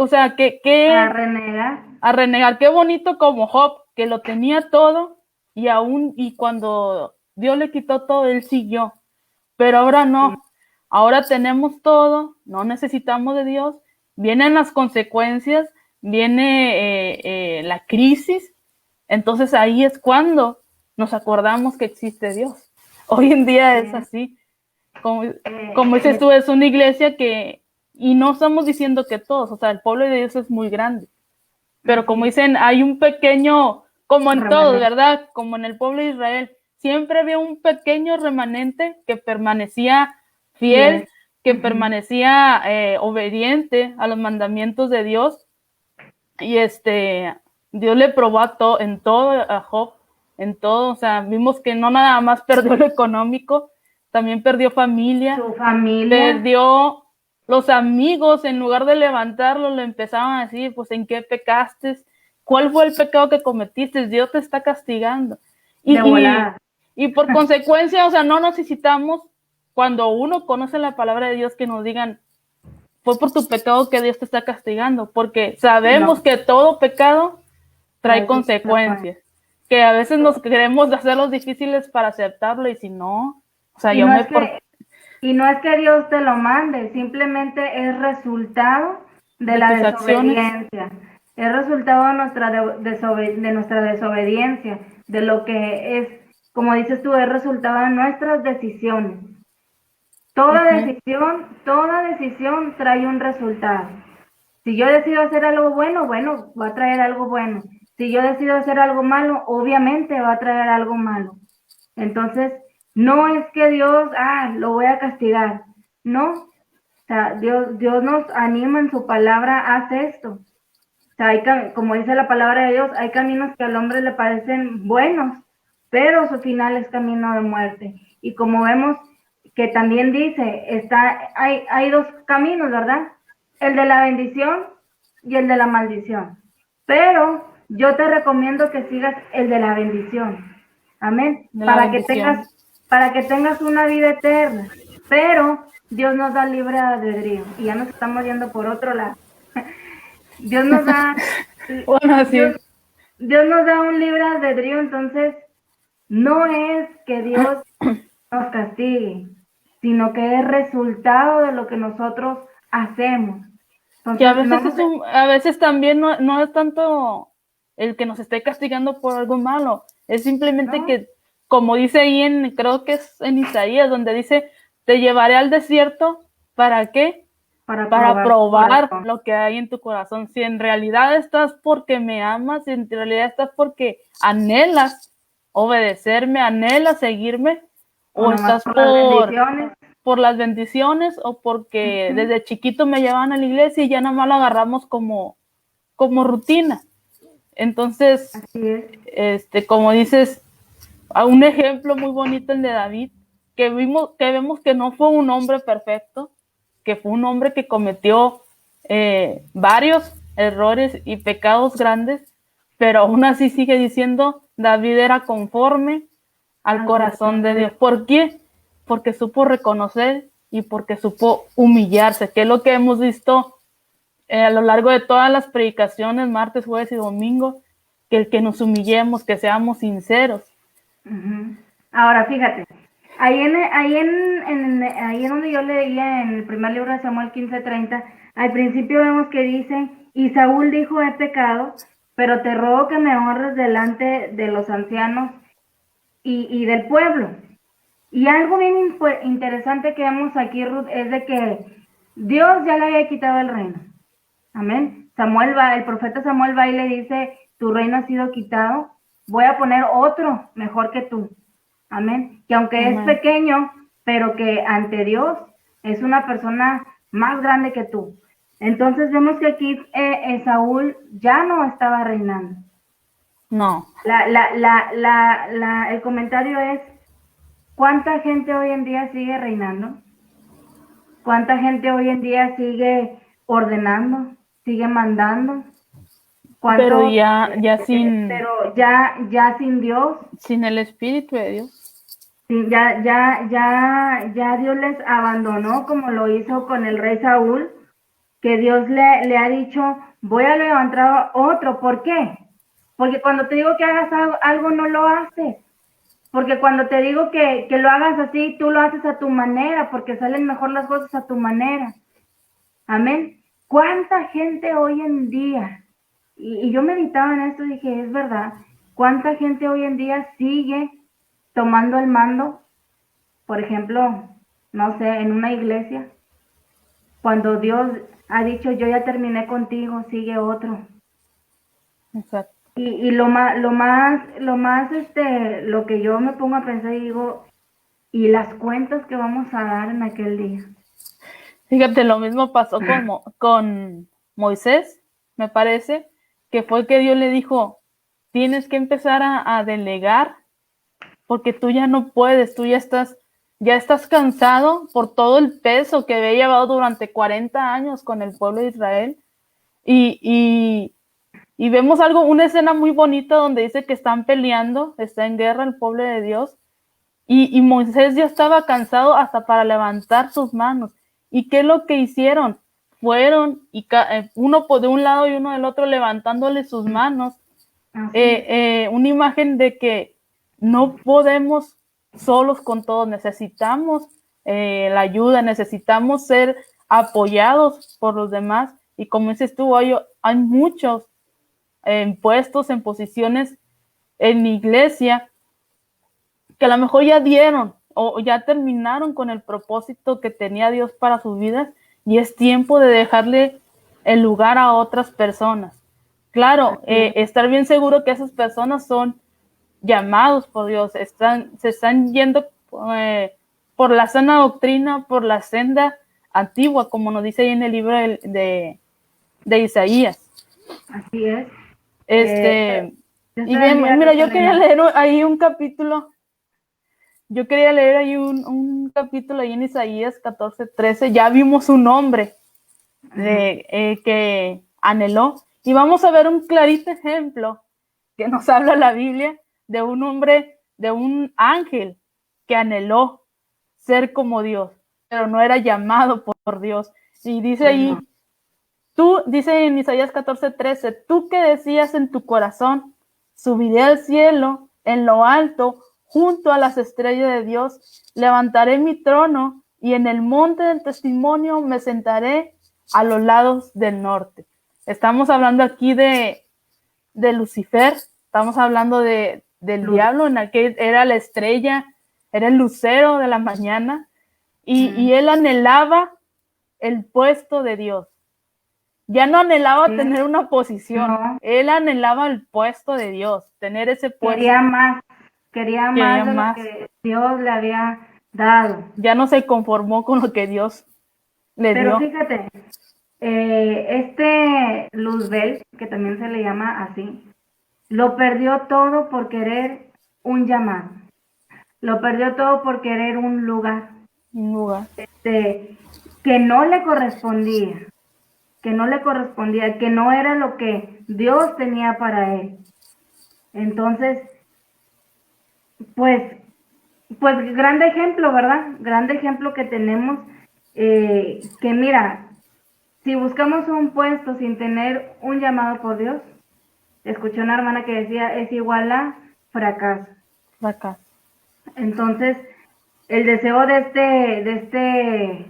A renegar. Qué bonito como Job, que lo tenía todo y cuando Dios le quitó todo, él siguió. Pero ahora no. Sí. Ahora tenemos todo, no necesitamos de Dios. Vienen las consecuencias, viene la crisis. Entonces ahí es cuando nos acordamos que existe Dios. Hoy en día es así. como dices tú, es una iglesia que, y no estamos diciendo que todos, o sea, el pueblo de Dios es muy grande, pero como dicen, hay un pequeño, como en todo, ¿verdad? Como en el pueblo de Israel, siempre había un pequeño remanente que permanecía fiel, que permanecía obediente a los mandamientos de Dios, y Dios le probó en todo a Job, en todo, o sea, vimos que no nada más perdió lo económico, también perdió familia, su familia, perdió los amigos, en lugar de levantarlo, le empezaban a decir, pues, ¿en qué pecaste? ¿Cuál fue el pecado que cometiste? Dios te está castigando. Y por consecuencia, o sea, no necesitamos, cuando uno conoce la palabra de Dios, que nos digan, fue por tu pecado que Dios te está castigando, porque sabemos que todo pecado trae consecuencias, que a veces nos queremos hacerlos difíciles para aceptarlo, y si no, o sea, y no es que Dios te lo mande, simplemente es resultado de la desobediencia. Es resultado de nuestra desobediencia, de lo que es, como dices tú, es resultado de nuestras decisiones. Toda decisión trae un resultado. Si yo decido hacer algo bueno, bueno, va a traer algo bueno. Si yo decido hacer algo malo, obviamente va a traer algo malo. Entonces, no es que Dios, lo voy a castigar. No, o sea, Dios nos anima en su palabra, haz esto. O sea, como dice la palabra de Dios, hay caminos que al hombre le parecen buenos, pero su final es camino de muerte. Y como vemos que también dice, hay dos caminos, ¿verdad? El de la bendición y el de la maldición. Pero yo te recomiendo que sigas el de la bendición. Amén. Para que tengas una vida eterna. Pero Dios nos da libre albedrío. Y ya nos estamos yendo por otro lado. Dios nos da, bueno, así Dios nos da un libre albedrío, entonces no es que Dios nos castigue, sino que es resultado de lo que nosotros hacemos. Entonces, que a veces también no es tanto el que nos esté castigando por algo malo, es simplemente que, como dice ahí creo que es en Isaías, donde dice, te llevaré al desierto, ¿para qué? Para probar lo que hay en tu corazón. Si en realidad estás porque me amas, si en realidad estás porque anhelas obedecerme, anhelas seguirme, o estás por las bendiciones, o porque desde chiquito me llevaban a la iglesia y ya nada más lo agarramos como rutina. Entonces, como dices, a un ejemplo muy bonito el de David, que vemos que no fue un hombre perfecto, que fue un hombre que cometió varios errores y pecados grandes, pero aún así sigue diciendo, David era conforme al corazón de Dios. ¿Por qué? Porque supo reconocer y porque supo humillarse, que es lo que hemos visto a lo largo de todas las predicaciones, martes, jueves y domingo, que nos humillemos, que seamos sinceros. Ahora, fíjate, ahí donde yo leía en el primer libro de Samuel 15:30, al principio vemos que dice, y Saúl dijo, he pecado, pero te ruego que me honres delante de los ancianos y del pueblo. Y algo bien interesante que vemos aquí, Ruth, es de que Dios ya le había quitado el reino. Amén. El profeta Samuel va y le dice, tu reino ha sido quitado, voy a poner otro mejor que tú. Amén. Que aunque es pequeño, pero que ante Dios es una persona más grande que tú. Entonces vemos que aquí Saúl ya no estaba reinando. No. El comentario es, ¿cuánta gente hoy en día sigue reinando? ¿Cuánta gente hoy en día sigue ordenando, sigue mandando? Pero ya sin Dios, sin el Espíritu de Dios. Sí, ya Dios les abandonó, como lo hizo con el rey Saúl, que Dios le ha dicho, voy a levantar otro. ¿Por qué? Porque cuando te digo que hagas algo, no lo haces. Porque cuando te digo que lo hagas así, tú lo haces a tu manera, porque salen mejor las cosas a tu manera. Amén. ¿Cuánta gente hoy en día? Y yo meditaba en esto y dije, es verdad, ¿cuánta gente hoy en día sigue tomando el mando? Por ejemplo, no sé, en una iglesia, cuando Dios ha dicho, yo ya terminé contigo, sigue otro. Exacto. Y lo que yo me pongo a pensar y digo, ¿y las cuentas que vamos a dar en aquel día? Fíjate, lo mismo pasó con Moisés, me parece, que fue que Dios le dijo, tienes que empezar a delegar, porque tú ya no puedes, tú ya estás cansado por todo el peso que había llevado durante 40 años con el pueblo de Israel. Y vemos una escena muy bonita donde dice que están peleando, está en guerra el pueblo de Dios, y Moisés ya estaba cansado hasta para levantar sus manos. ¿Y qué es lo que hicieron? Fueron y uno de un lado y uno del otro levantándole sus manos. Una imagen de que no podemos solos con todo, necesitamos la ayuda, necesitamos ser apoyados por los demás. Y como dices tú, hay muchos en puestos, en posiciones en mi iglesia, que a lo mejor ya dieron o ya terminaron con el propósito que tenía Dios para sus vidas, y es tiempo de dejarle el lugar a otras personas. Claro, estar bien seguro que esas personas son llamados por Dios, se están yendo por la sana doctrina, por la senda antigua, como nos dice ahí en el libro de Isaías. Así es. Y bien, mira, yo quería leer ahí un capítulo. Yo quería leer ahí un capítulo ahí en Isaías 14:13. Ya vimos un hombre que anheló. Y vamos a ver un clarito ejemplo que nos habla la Biblia de un hombre, de un ángel que anheló ser como Dios, pero no era llamado por Dios. Y dice ahí, dice en Isaías 14:13, tú que decías en tu corazón, subiré al cielo, en lo alto, junto a las estrellas de Dios, levantaré mi trono y en el monte del testimonio me sentaré a los lados del norte. Estamos hablando aquí de Lucifer, estamos hablando del diablo, en aquel era la estrella, era el lucero de la mañana, y él anhelaba el puesto de Dios. Ya no anhelaba tener una posición, él anhelaba el puesto de Dios, tener ese puesto. Quería más de lo que Dios le había dado. Ya no se conformó con lo que Dios le dio. Pero fíjate, Luzbel, que también se le llama así, lo perdió todo por querer un llamado. Lo perdió todo por querer un lugar. Que no le correspondía. Que no era lo que Dios tenía para él. Entonces, pues grande ejemplo, ¿verdad? Grande ejemplo que tenemos, que mira, si buscamos un puesto sin tener un llamado por Dios, escuché una hermana que decía, es igual a fracaso. Entonces, el deseo de este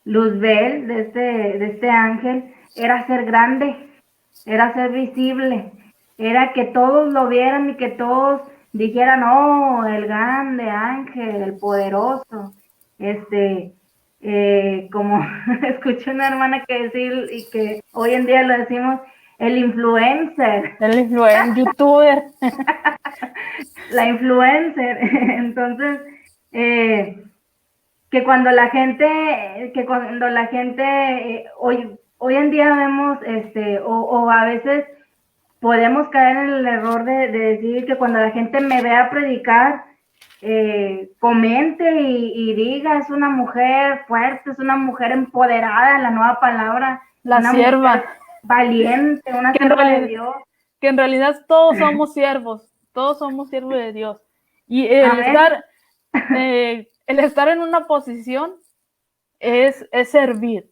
Luzbel, de este ángel, era ser grande, era ser visible, era que todos lo vieran y que todos dijeran, oh, el grande ángel, el poderoso, como escuché una hermana que decir, y que hoy en día lo decimos, el influencer. El youtuber. La influencer. Entonces, que cuando la gente hoy en día vemos, o a veces podemos caer en el error de decir que cuando la gente me vea predicar, comente y diga, es una mujer fuerte, es una mujer empoderada, la nueva palabra, la una sierva mujer valiente, una sierva de Dios. Que en realidad todos somos siervos de Dios. Y el estar en una posición es servir.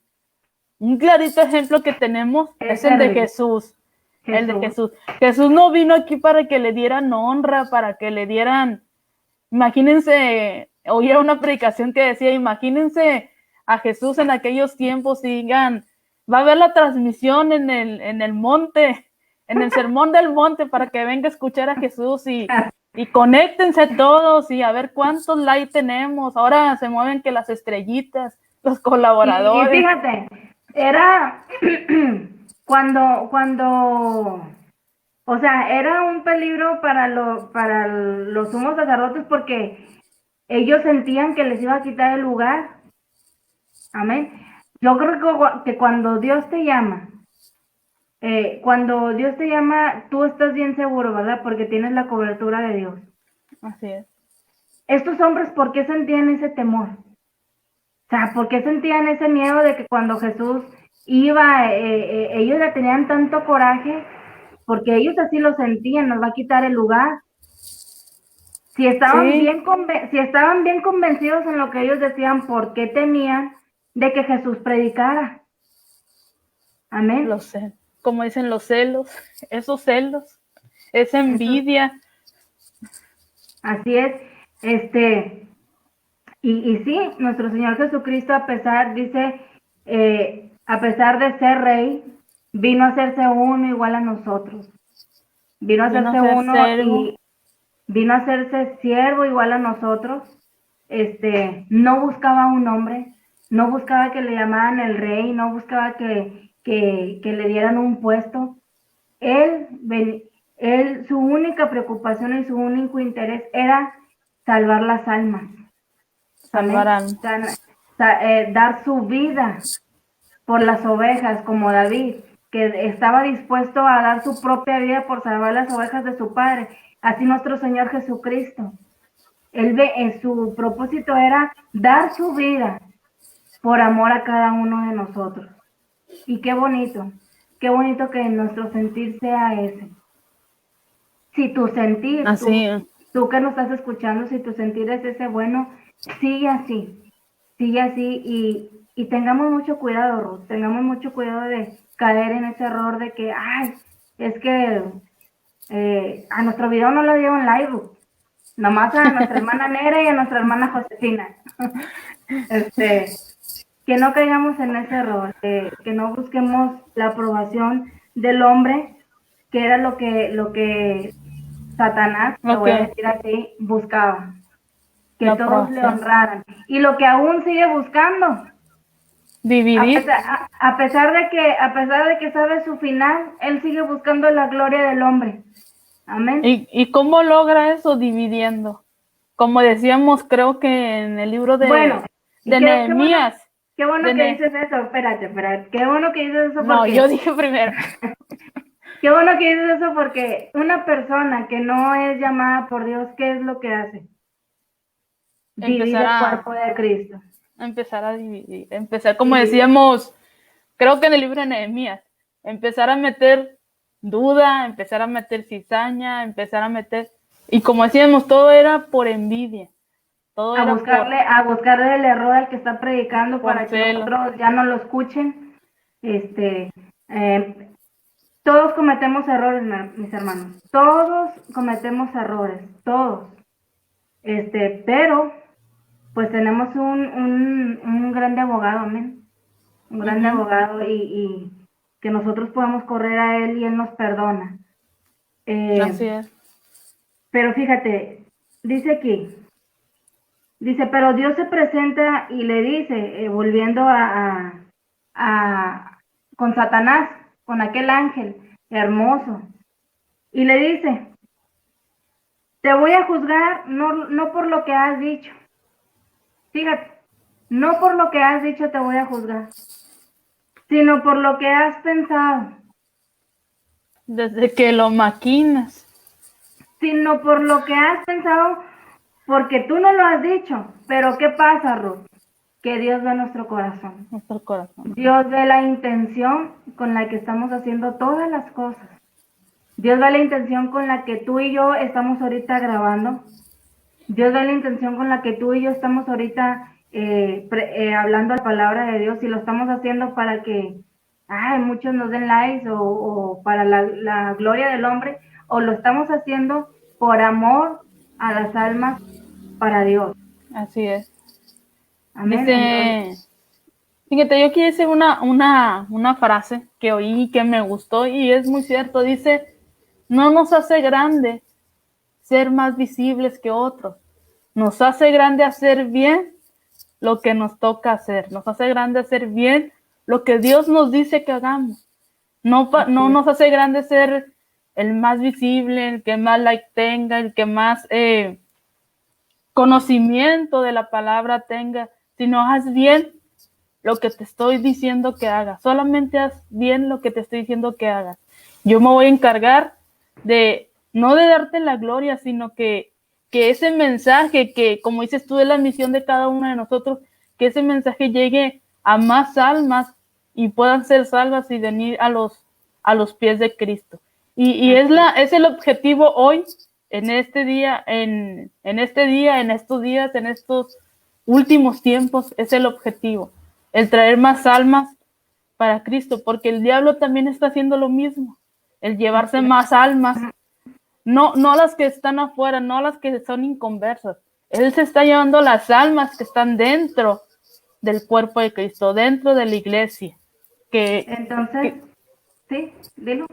Un clarito ejemplo que tenemos es el de Jesús. El de Jesús. Jesús no vino aquí para que le dieran honra, para que le dieran... Imagínense, oía una predicación que decía, imagínense a Jesús en aquellos tiempos y digan, va a haber la transmisión en el monte, en el sermón del monte, para que venga a escuchar a Jesús y Y conéctense todos y a ver cuántos likes tenemos. Ahora se mueven que las estrellitas, los Y colaboradores. fíjate, era cuando, o sea, era un peligro para los sumos sacerdotes porque ellos sentían que les iba a quitar el lugar. Amén. Yo creo que cuando Dios te llama, tú estás bien seguro, ¿verdad? Porque tienes la cobertura de Dios. Así es. Estos hombres, ¿por qué sentían ese temor? O sea, ¿por qué sentían ese miedo de que cuando Jesús iba, ellos le tenían tanto coraje? Porque ellos así lo sentían, nos va a quitar el lugar. Si estaban Sí, si estaban bien convencidos en lo que ellos decían, ¿por qué temían de que Jesús predicara? Amén. lo sé. Como dicen los celos, esos celos, esa envidia. Así es. Y sí, nuestro Señor Jesucristo, a pesar de ser rey, vino a hacerse uno igual a nosotros. Vino a Vino a hacerse ser uno servo. y vino a hacerse siervo igual a nosotros. No buscaba un hombre, no buscaba que le llamaran el rey, no buscaba que le dieran un puesto. Él, su única preocupación y su único interés era salvar las almas. Amén. Salvarán. Dar su vida por las ovejas, como David, que estaba dispuesto a dar su propia vida por salvar las ovejas de su padre. Así nuestro Señor Jesucristo. Su propósito era dar su vida por amor a cada uno de nosotros. Y qué bonito que nuestro sentir sea ese. Si tu sentir, Así. tú que nos estás escuchando, si tu sentir es ese, bueno, sigue así y tengamos mucho cuidado, Ruth, tengamos mucho cuidado de caer en ese error de que, ay, es que a nuestro video no le dieron like, Ruth, nomás a nuestra hermana Nera y a nuestra hermana Josefina. Que no caigamos en ese error, que no busquemos la aprobación del hombre, que era lo que Satanás, lo voy a Ok. decir así, buscaba. Que La todos le aprobación. honraran. Y lo que aún sigue buscando, Dividir. a pesar de que sabe su final, él sigue buscando la gloria del hombre. Amén. ¿Y cómo logra eso? Dividiendo. Como decíamos, creo que en el libro Bueno, de Nehemías. qué bueno que dices eso. Espérate. Qué bueno que dices eso No, porque yo dije primero. qué bueno que dices eso porque una persona que no es llamada por Dios, ¿qué es lo que hace? Divide Empezar el cuerpo de Cristo. empezar a dividir. Empezar, como Y decíamos, creo que en el libro de Nehemías, empezar a meter duda, empezar a meter cizaña, empezar a meter. Y como decíamos, todo era por envidia. Todo era a buscarle el error al que está predicando por para que celo. otros ya no lo escuchen. Todos cometemos errores, mis hermanos. Todos cometemos errores, todos. Pero pues tenemos un grande abogado, amén. Un grande abogado y que nosotros podemos correr a él y él nos perdona. Así es. Pero fíjate, dice aquí, dice, pero Dios se presenta y le dice, volviendo con Satanás, con aquel ángel hermoso, y le dice, te voy a juzgar no por lo que has dicho. Fíjate, no por lo que has dicho te voy a juzgar, sino por lo que has pensado. Desde que lo maquinas. Sino por lo que has pensado, porque tú no lo has dicho. Pero ¿qué pasa, Ruth? Que Dios ve nuestro corazón. Nuestro corazón. Dios ve la intención con la que estamos haciendo todas las cosas. Dios ve la intención con la que tú y yo estamos ahorita grabando. Dios ve la intención con la que tú y yo estamos ahorita hablando la palabra de Dios y lo estamos haciendo para que muchos nos den likes o para la gloria del hombre, o lo estamos haciendo por amor a las almas para Dios. Así es. Amén. Dice, fíjate, yo quiero decir una frase que oí y que me gustó y es muy cierto. Dice, no nos hace grande, ser más visibles que otros. Nos hace grande hacer bien lo que nos toca hacer. Nos hace grande hacer bien lo que Dios nos dice que hagamos. No nos hace grande ser el más visible, el que más like tenga, el que más conocimiento de la palabra tenga, sino haz bien lo que te estoy diciendo que hagas. Solamente haz bien lo que te estoy diciendo que hagas. Yo me voy a encargar de, no de darte la gloria, sino que ese mensaje que, como dices tú, es la misión de cada uno de nosotros, que ese mensaje llegue a más almas y puedan ser salvas y venir a los pies de Cristo. Y es el objetivo hoy, en este día, en estos días, en estos últimos tiempos, es el objetivo, el traer más almas para Cristo, porque el diablo también está haciendo lo mismo, el llevarse más almas, no las que están afuera, no las que son inconversas. Él se está llevando las almas que están dentro del cuerpo de Cristo, dentro de la iglesia. Entonces, sí, dilo.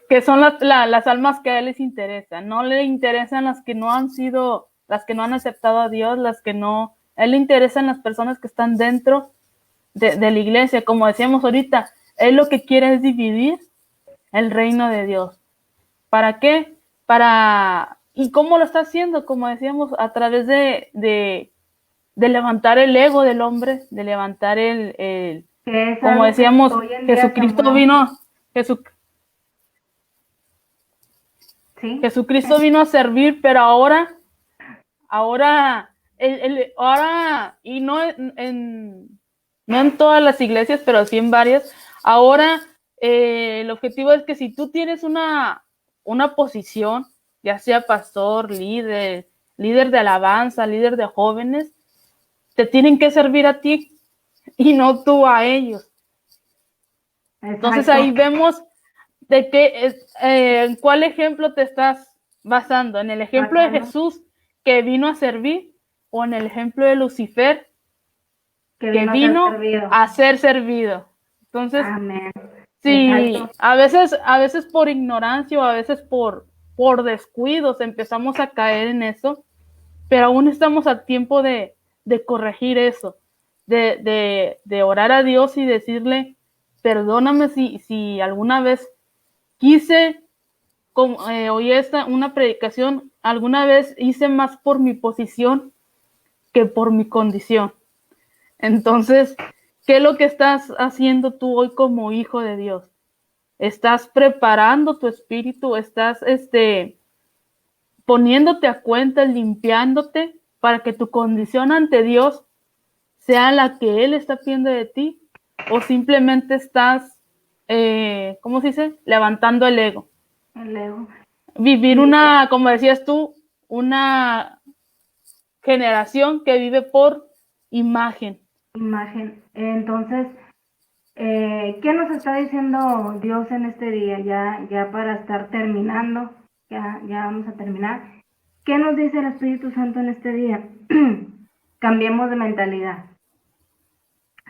Que son las almas que a él les interesan. No le interesan las que no han sido, las que no han aceptado a Dios, las que no. A él le interesan las personas que están dentro de la iglesia. Como decíamos ahorita, él lo que quiere es dividir el reino de Dios. ¿Para qué? ¿Y cómo lo está haciendo? Como decíamos, a través de levantar el ego del hombre, de levantar como decíamos, Jesucristo vino, Jesucristo vino a servir, pero ahora, y no en todas las iglesias, pero sí en varias, ahora el objetivo es que si tú tienes una posición, ya sea pastor, líder de alabanza, líder de jóvenes, te tienen que servir a ti y no tú a ellos. Entonces ahí vemos de qué, en cuál ejemplo te estás basando, en el ejemplo de Jesús que vino a servir o en el ejemplo de Lucifer que vino a ser servido. Entonces, amén. Sí, a veces por ignorancia o a veces por descuidos empezamos a caer en eso, pero aún estamos a tiempo de corregir eso, de orar a Dios y decirle, perdóname si alguna vez quise, oí una predicación, alguna vez hice más por mi posición que por mi condición. Entonces, ¿qué es lo que estás haciendo tú hoy como hijo de Dios? ¿Estás preparando tu espíritu? ¿Estás poniéndote a cuenta, limpiándote para que tu condición ante Dios sea la que Él está pidiendo de ti? ¿O simplemente estás, ¿cómo se dice? Levantando el ego. El ego. Vivir como decías tú, una generación que vive por imagen. Entonces, ¿qué nos está diciendo Dios en este día? Ya para estar terminando, ya vamos a terminar. ¿Qué nos dice el Espíritu Santo en este día? Cambiemos de mentalidad.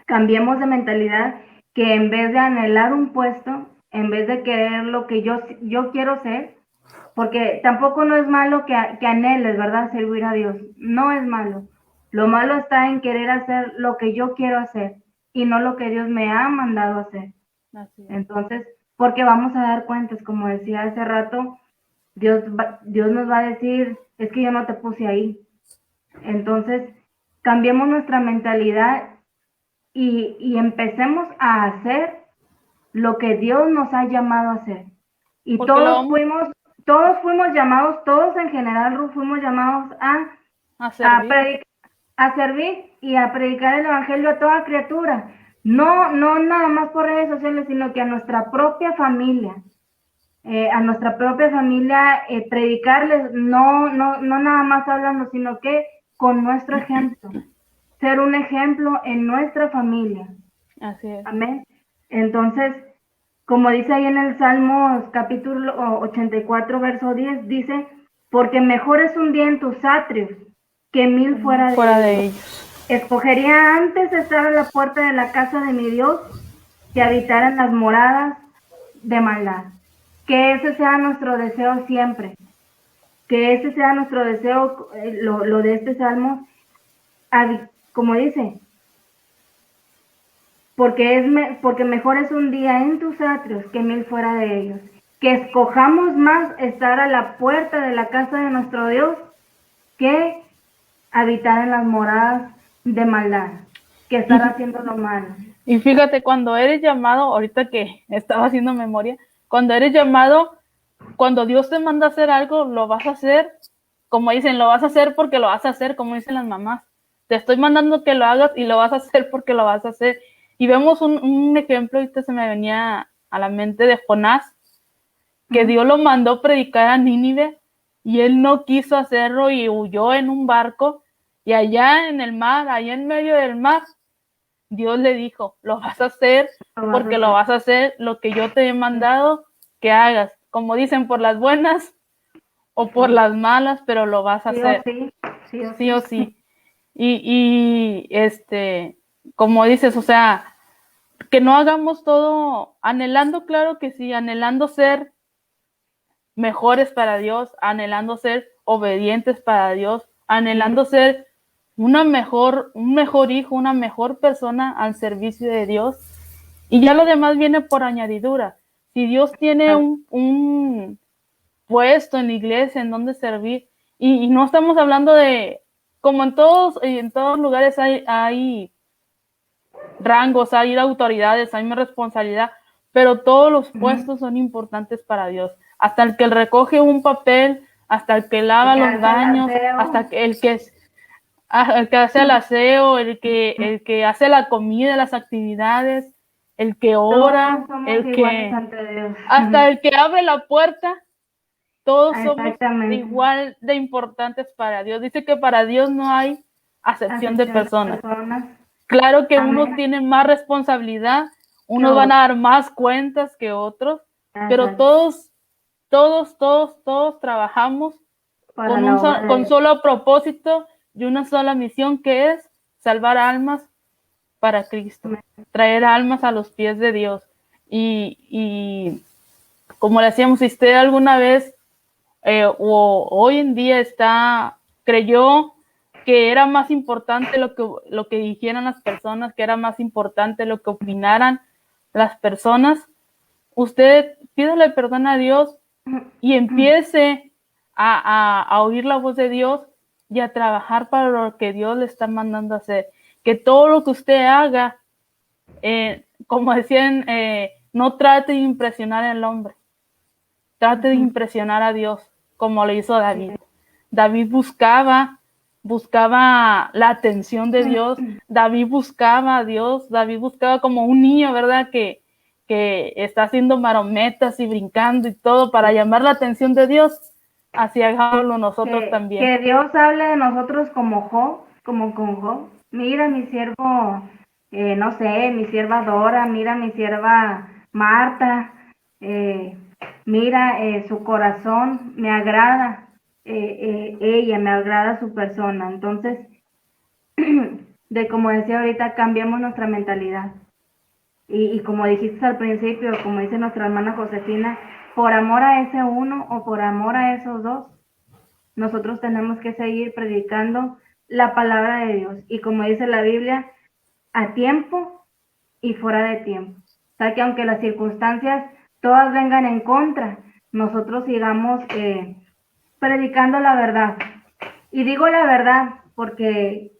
Cambiemos de mentalidad, que en vez de anhelar un puesto, en vez de querer lo que yo quiero ser, porque tampoco no es malo que anheles, ¿verdad? Servir a Dios. No es malo. Lo malo está en querer hacer lo que yo quiero hacer y no lo que Dios me ha mandado hacer. Entonces, porque vamos a dar cuentas, como decía hace rato, Dios nos va a decir, es que yo no te puse ahí. Entonces, cambiemos nuestra mentalidad y empecemos a hacer lo que Dios nos ha llamado a hacer. Y todos fuimos llamados, todos en general fuimos llamados a servir y a predicar el evangelio a toda criatura. No nada más por redes sociales, sino que a nuestra propia familia. Predicarles, no nada más hablando, sino que con nuestro ejemplo. Ser un ejemplo en nuestra familia. Así es. Amén. Entonces, como dice ahí en el Salmos capítulo 84, verso 10, dice, porque mejor es un día en tus atrios que 1000 fuera de ellos. Escogería antes estar a la puerta de la casa de mi Dios que habitar en las moradas de maldad. Que ese sea nuestro deseo siempre. que ese sea nuestro deseo, lo de este salmo, como dice, porque mejor es un día en tus atrios que 1000 fuera de ellos. Que escojamos más estar a la puerta de la casa de nuestro Dios que habitar en las moradas de maldad, que estar haciendo lo malo. Y fíjate, cuando eres llamado, ahorita que estaba haciendo memoria, cuando eres llamado, cuando Dios te manda a hacer algo, lo vas a hacer, como dicen, lo vas a hacer porque lo vas a hacer, como dicen las mamás. Te estoy mandando que lo hagas y lo vas a hacer porque lo vas a hacer. Y vemos un ejemplo, ahorita se me venía a la mente de Jonás, que Dios lo mandó predicar a Nínive y él no quiso hacerlo y huyó en un barco, y allá en el mar, allá en medio del mar, Dios le dijo, lo vas a hacer porque lo vas a hacer lo que yo te he mandado que hagas. Como dicen, por las buenas o por las malas, pero lo vas a hacer. Sí o sí. Y como dices, o sea, que no hagamos todo anhelando, claro que sí, anhelando ser mejores para Dios, anhelando ser obedientes para Dios, anhelando ser un mejor hijo, una mejor persona al servicio de Dios. Y ya lo demás viene por añadidura. Si Dios tiene un puesto en la iglesia en donde servir, y no estamos hablando de, como en todos lugares hay rangos, hay autoridades, hay una responsabilidad, pero todos los puestos son importantes para Dios. Hasta el que recoge un papel, hasta el que lava los baños, hasta el que hace el aseo, el que hace la comida, las actividades, el que ora, hasta el que abre la puerta, todos somos igual de importantes para Dios. Dice que para Dios no hay acepción de personas. Claro que unos tienen más responsabilidad, unos van a dar más cuentas que otros, pero todos trabajamos con solo propósito y una sola misión, que es salvar almas para Cristo, traer almas a los pies de Dios. Y como le decíamos, si usted alguna vez o hoy en día creyó que era más importante lo que dijeran las personas, que era más importante lo que opinaran las personas, usted pídale perdón a Dios y empiece a oír la voz de Dios y a trabajar para lo que Dios le está mandando a hacer. Que todo lo que usted haga, como decían, no trate de impresionar al hombre, trate de impresionar a Dios, como lo hizo David. David buscaba la atención de Dios, David buscaba a Dios, David buscaba como un niño, ¿verdad? Que está haciendo marometas y brincando y todo para llamar la atención de Dios. Así hagámoslo nosotros también. Que Dios hable de nosotros como con Job. Mira mi siervo, no sé, mi sierva Dora, mira mi sierva Marta, mira su corazón, me agrada ella, me agrada su persona. Entonces, como decía ahorita, cambiamos nuestra mentalidad. Y como dijiste al principio, como dice nuestra hermana Josefina, por amor a ese uno o por amor a esos dos, nosotros tenemos que seguir predicando la palabra de Dios. Y como dice la Biblia, a tiempo y fuera de tiempo. O sea, que aunque las circunstancias todas vengan en contra, nosotros sigamos predicando la verdad. Y digo la verdad porque,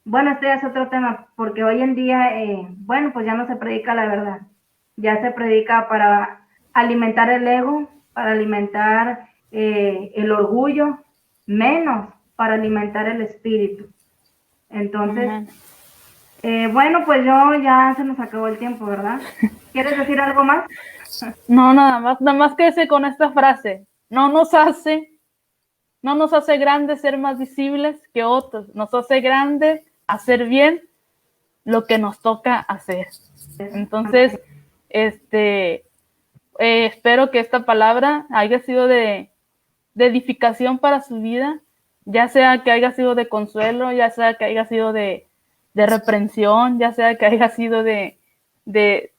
bueno, este es otro tema, porque hoy en día, bueno, pues ya no se predica la verdad. Ya se predica para alimentar el ego, para alimentar el orgullo, menos para alimentar el espíritu. Entonces, bueno, pues ya se nos acabó el tiempo, ¿verdad? ¿Quieres decir algo más? No, nada más quédese con esta frase. No nos hace grandes ser más visibles que otros, nos hace grandes hacer bien lo que nos toca hacer. Entonces, espero que esta palabra haya sido de edificación para su vida, ya sea que haya sido de consuelo, ya sea que haya sido de reprensión, ya sea que haya sido de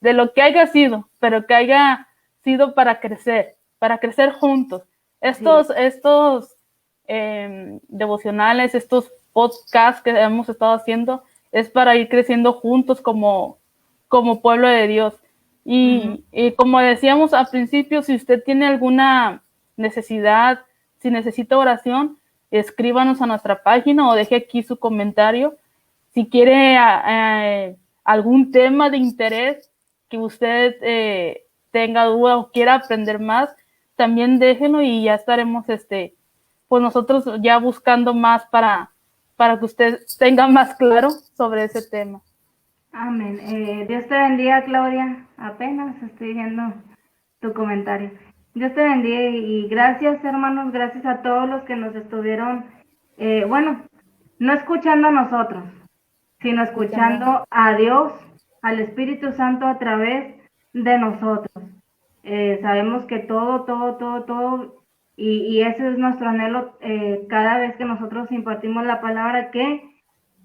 lo que haya sido, pero que haya sido para crecer juntos. Estos devocionales, estos podcasts que hemos estado haciendo, es para ir creciendo juntos como pueblo de Dios. Y como decíamos al principio, si usted tiene alguna necesidad, si necesita oración, escríbanos a nuestra página o deje aquí su comentario. Si quiere algún tema de interés que usted tenga duda o quiera aprender más, también déjenlo y ya estaremos pues nosotros ya buscando más para que usted tenga más claro sobre ese tema. Amén. Dios te bendiga, Claudia. Apenas estoy viendo tu comentario. Dios te bendiga y gracias, hermanos, gracias a todos los que nos estuvieron, no escuchando a nosotros, sino escuchando a Dios, al Espíritu Santo a través de nosotros. Sabemos que todo, y ese es nuestro anhelo cada vez que nosotros impartimos la palabra, que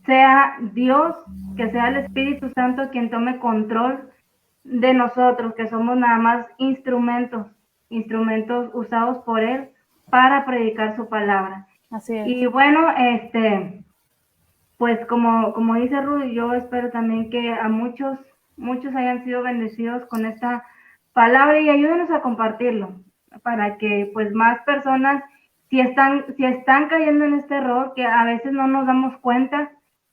sea Dios, que sea el Espíritu Santo quien tome control de nosotros, que somos nada más instrumentos usados por Él para predicar su palabra. Así es. Y bueno, pues como dice Ruth, yo espero también que a muchos hayan sido bendecidos con esta palabra y ayúdenos a compartirlo para que pues más personas, si están cayendo en este error, que a veces no nos damos cuenta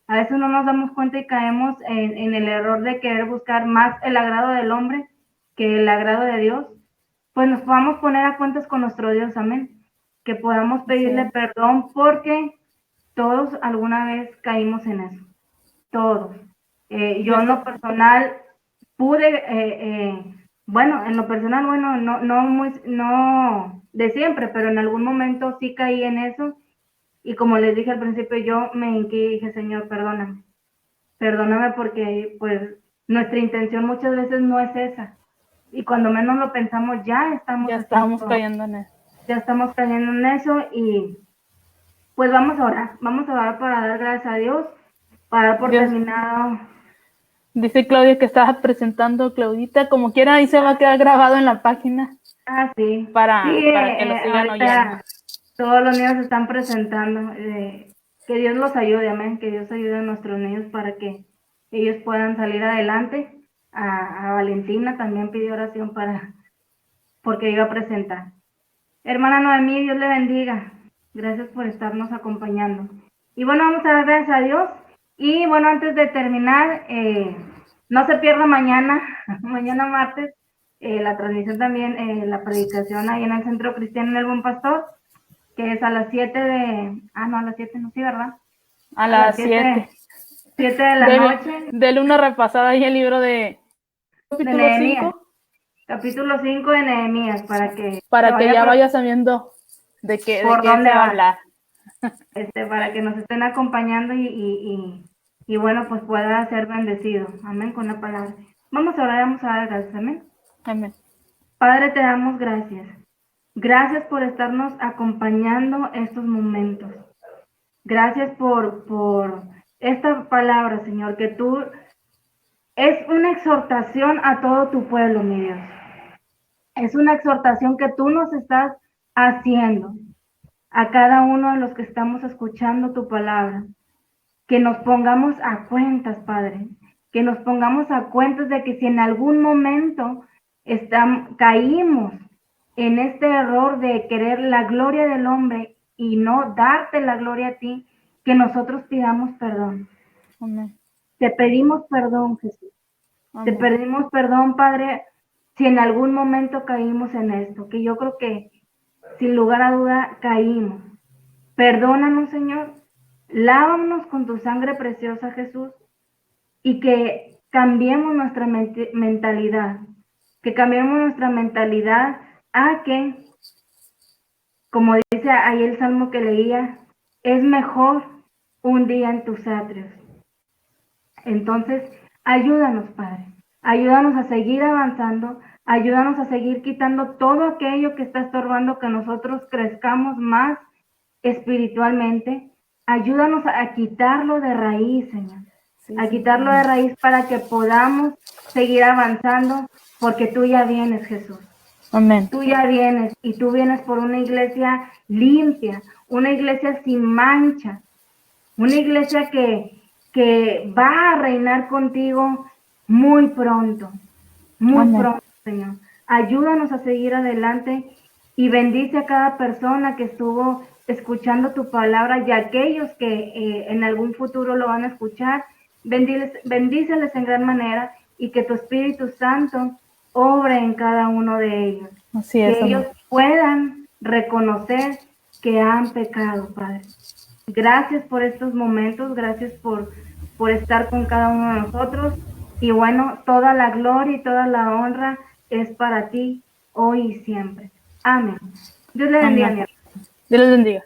y caemos en el error de querer buscar más el agrado del hombre que el agrado de Dios, pues nos podamos poner a cuentas con nuestro Dios, amén, que podamos pedirle perdón porque todos alguna vez caímos en eso, todos. Yo en lo personal pude, en lo personal, no de siempre, pero en algún momento sí caí en eso. Y como les dije al principio, yo me hinqué y dije, Señor, perdóname porque pues nuestra intención muchas veces no es esa. Y cuando menos lo pensamos, ya estamos cayendo en eso. Ya estamos cayendo en eso y pues vamos a orar para dar gracias a Dios, para dar por terminado. Dice Claudia que estaba presentando, Claudita, como quiera, ahí se va a quedar grabado en la página. Ah, sí. Para que lo sigan oyendo. Todos los niños se están presentando. Que Dios los ayude, amén. Que Dios ayude a nuestros niños para que ellos puedan salir adelante. A Valentina también pidió oración porque iba a presentar. Hermana Noemí, Dios le bendiga. Gracias por estarnos acompañando. Y bueno, vamos a dar gracias a Dios. Y bueno, antes de terminar, no se pierda mañana martes, la transmisión también, la predicación ahí en el Centro Cristiano El Buen Pastor, que es a las 7 a las 7 no, sí, ¿verdad? A las 7. 7 de la noche. Dele una repasada ahí el libro de capítulo 5. Capítulo 5 de Nehemías, para que ya vaya sabiendo de qué se va a hablar. Para que nos estén acompañando y bueno, pues pueda ser bendecido. Amén, con la palabra. Vamos a orar, vamos a dar gracias. Amén. Amén. Padre, te damos gracias. Gracias por estarnos acompañando estos momentos. Gracias por esta palabra, Señor, que tú es una exhortación a todo tu pueblo, mi Dios. Es una exhortación que tú nos estás haciendo a cada uno de los que estamos escuchando tu palabra. Que nos pongamos a cuentas, Padre. Que nos pongamos a cuentas de que si en algún momento caímos en este error de querer la gloria del hombre y no darte la gloria a ti, que nosotros pidamos perdón. Amén. Te pedimos perdón, Jesús. Amén. Te pedimos perdón, Padre, si en algún momento caímos en esto, que yo creo que sin lugar a duda caímos. Perdónanos, Señor. Lávanos con tu sangre preciosa, Jesús, y que cambiemos nuestra mentalidad. Que cambiemos nuestra mentalidad a que, como dice ahí el salmo que leía, es mejor un día en tus atrios. Entonces, ayúdanos, Padre. Ayúdanos a seguir avanzando. Ayúdanos a seguir quitando todo aquello que está estorbando que nosotros crezcamos más espiritualmente. Ayúdanos a quitarlo de raíz, Señor. A quitarlo de raíz para que podamos seguir avanzando, porque tú ya vienes, Jesús. Amén. Tú ya vienes y tú vienes por una iglesia limpia, una iglesia sin mancha, una iglesia que va a reinar contigo muy pronto, Amén. Señor. Ayúdanos a seguir adelante y bendice a cada persona que estuvo escuchando tu palabra y a aquellos que en algún futuro lo van a escuchar. Bendíceles en gran manera y que tu Espíritu Santo obre en cada uno de ellos. Así Que es, ellos amén. puedan reconocer que han pecado, Padre. Gracias por estos momentos, gracias por estar con cada uno de nosotros. Y bueno, toda la gloria y toda la honra es para ti, hoy y siempre. Amén. Dios le bendiga, Amén. mi hermano. Dios les bendiga.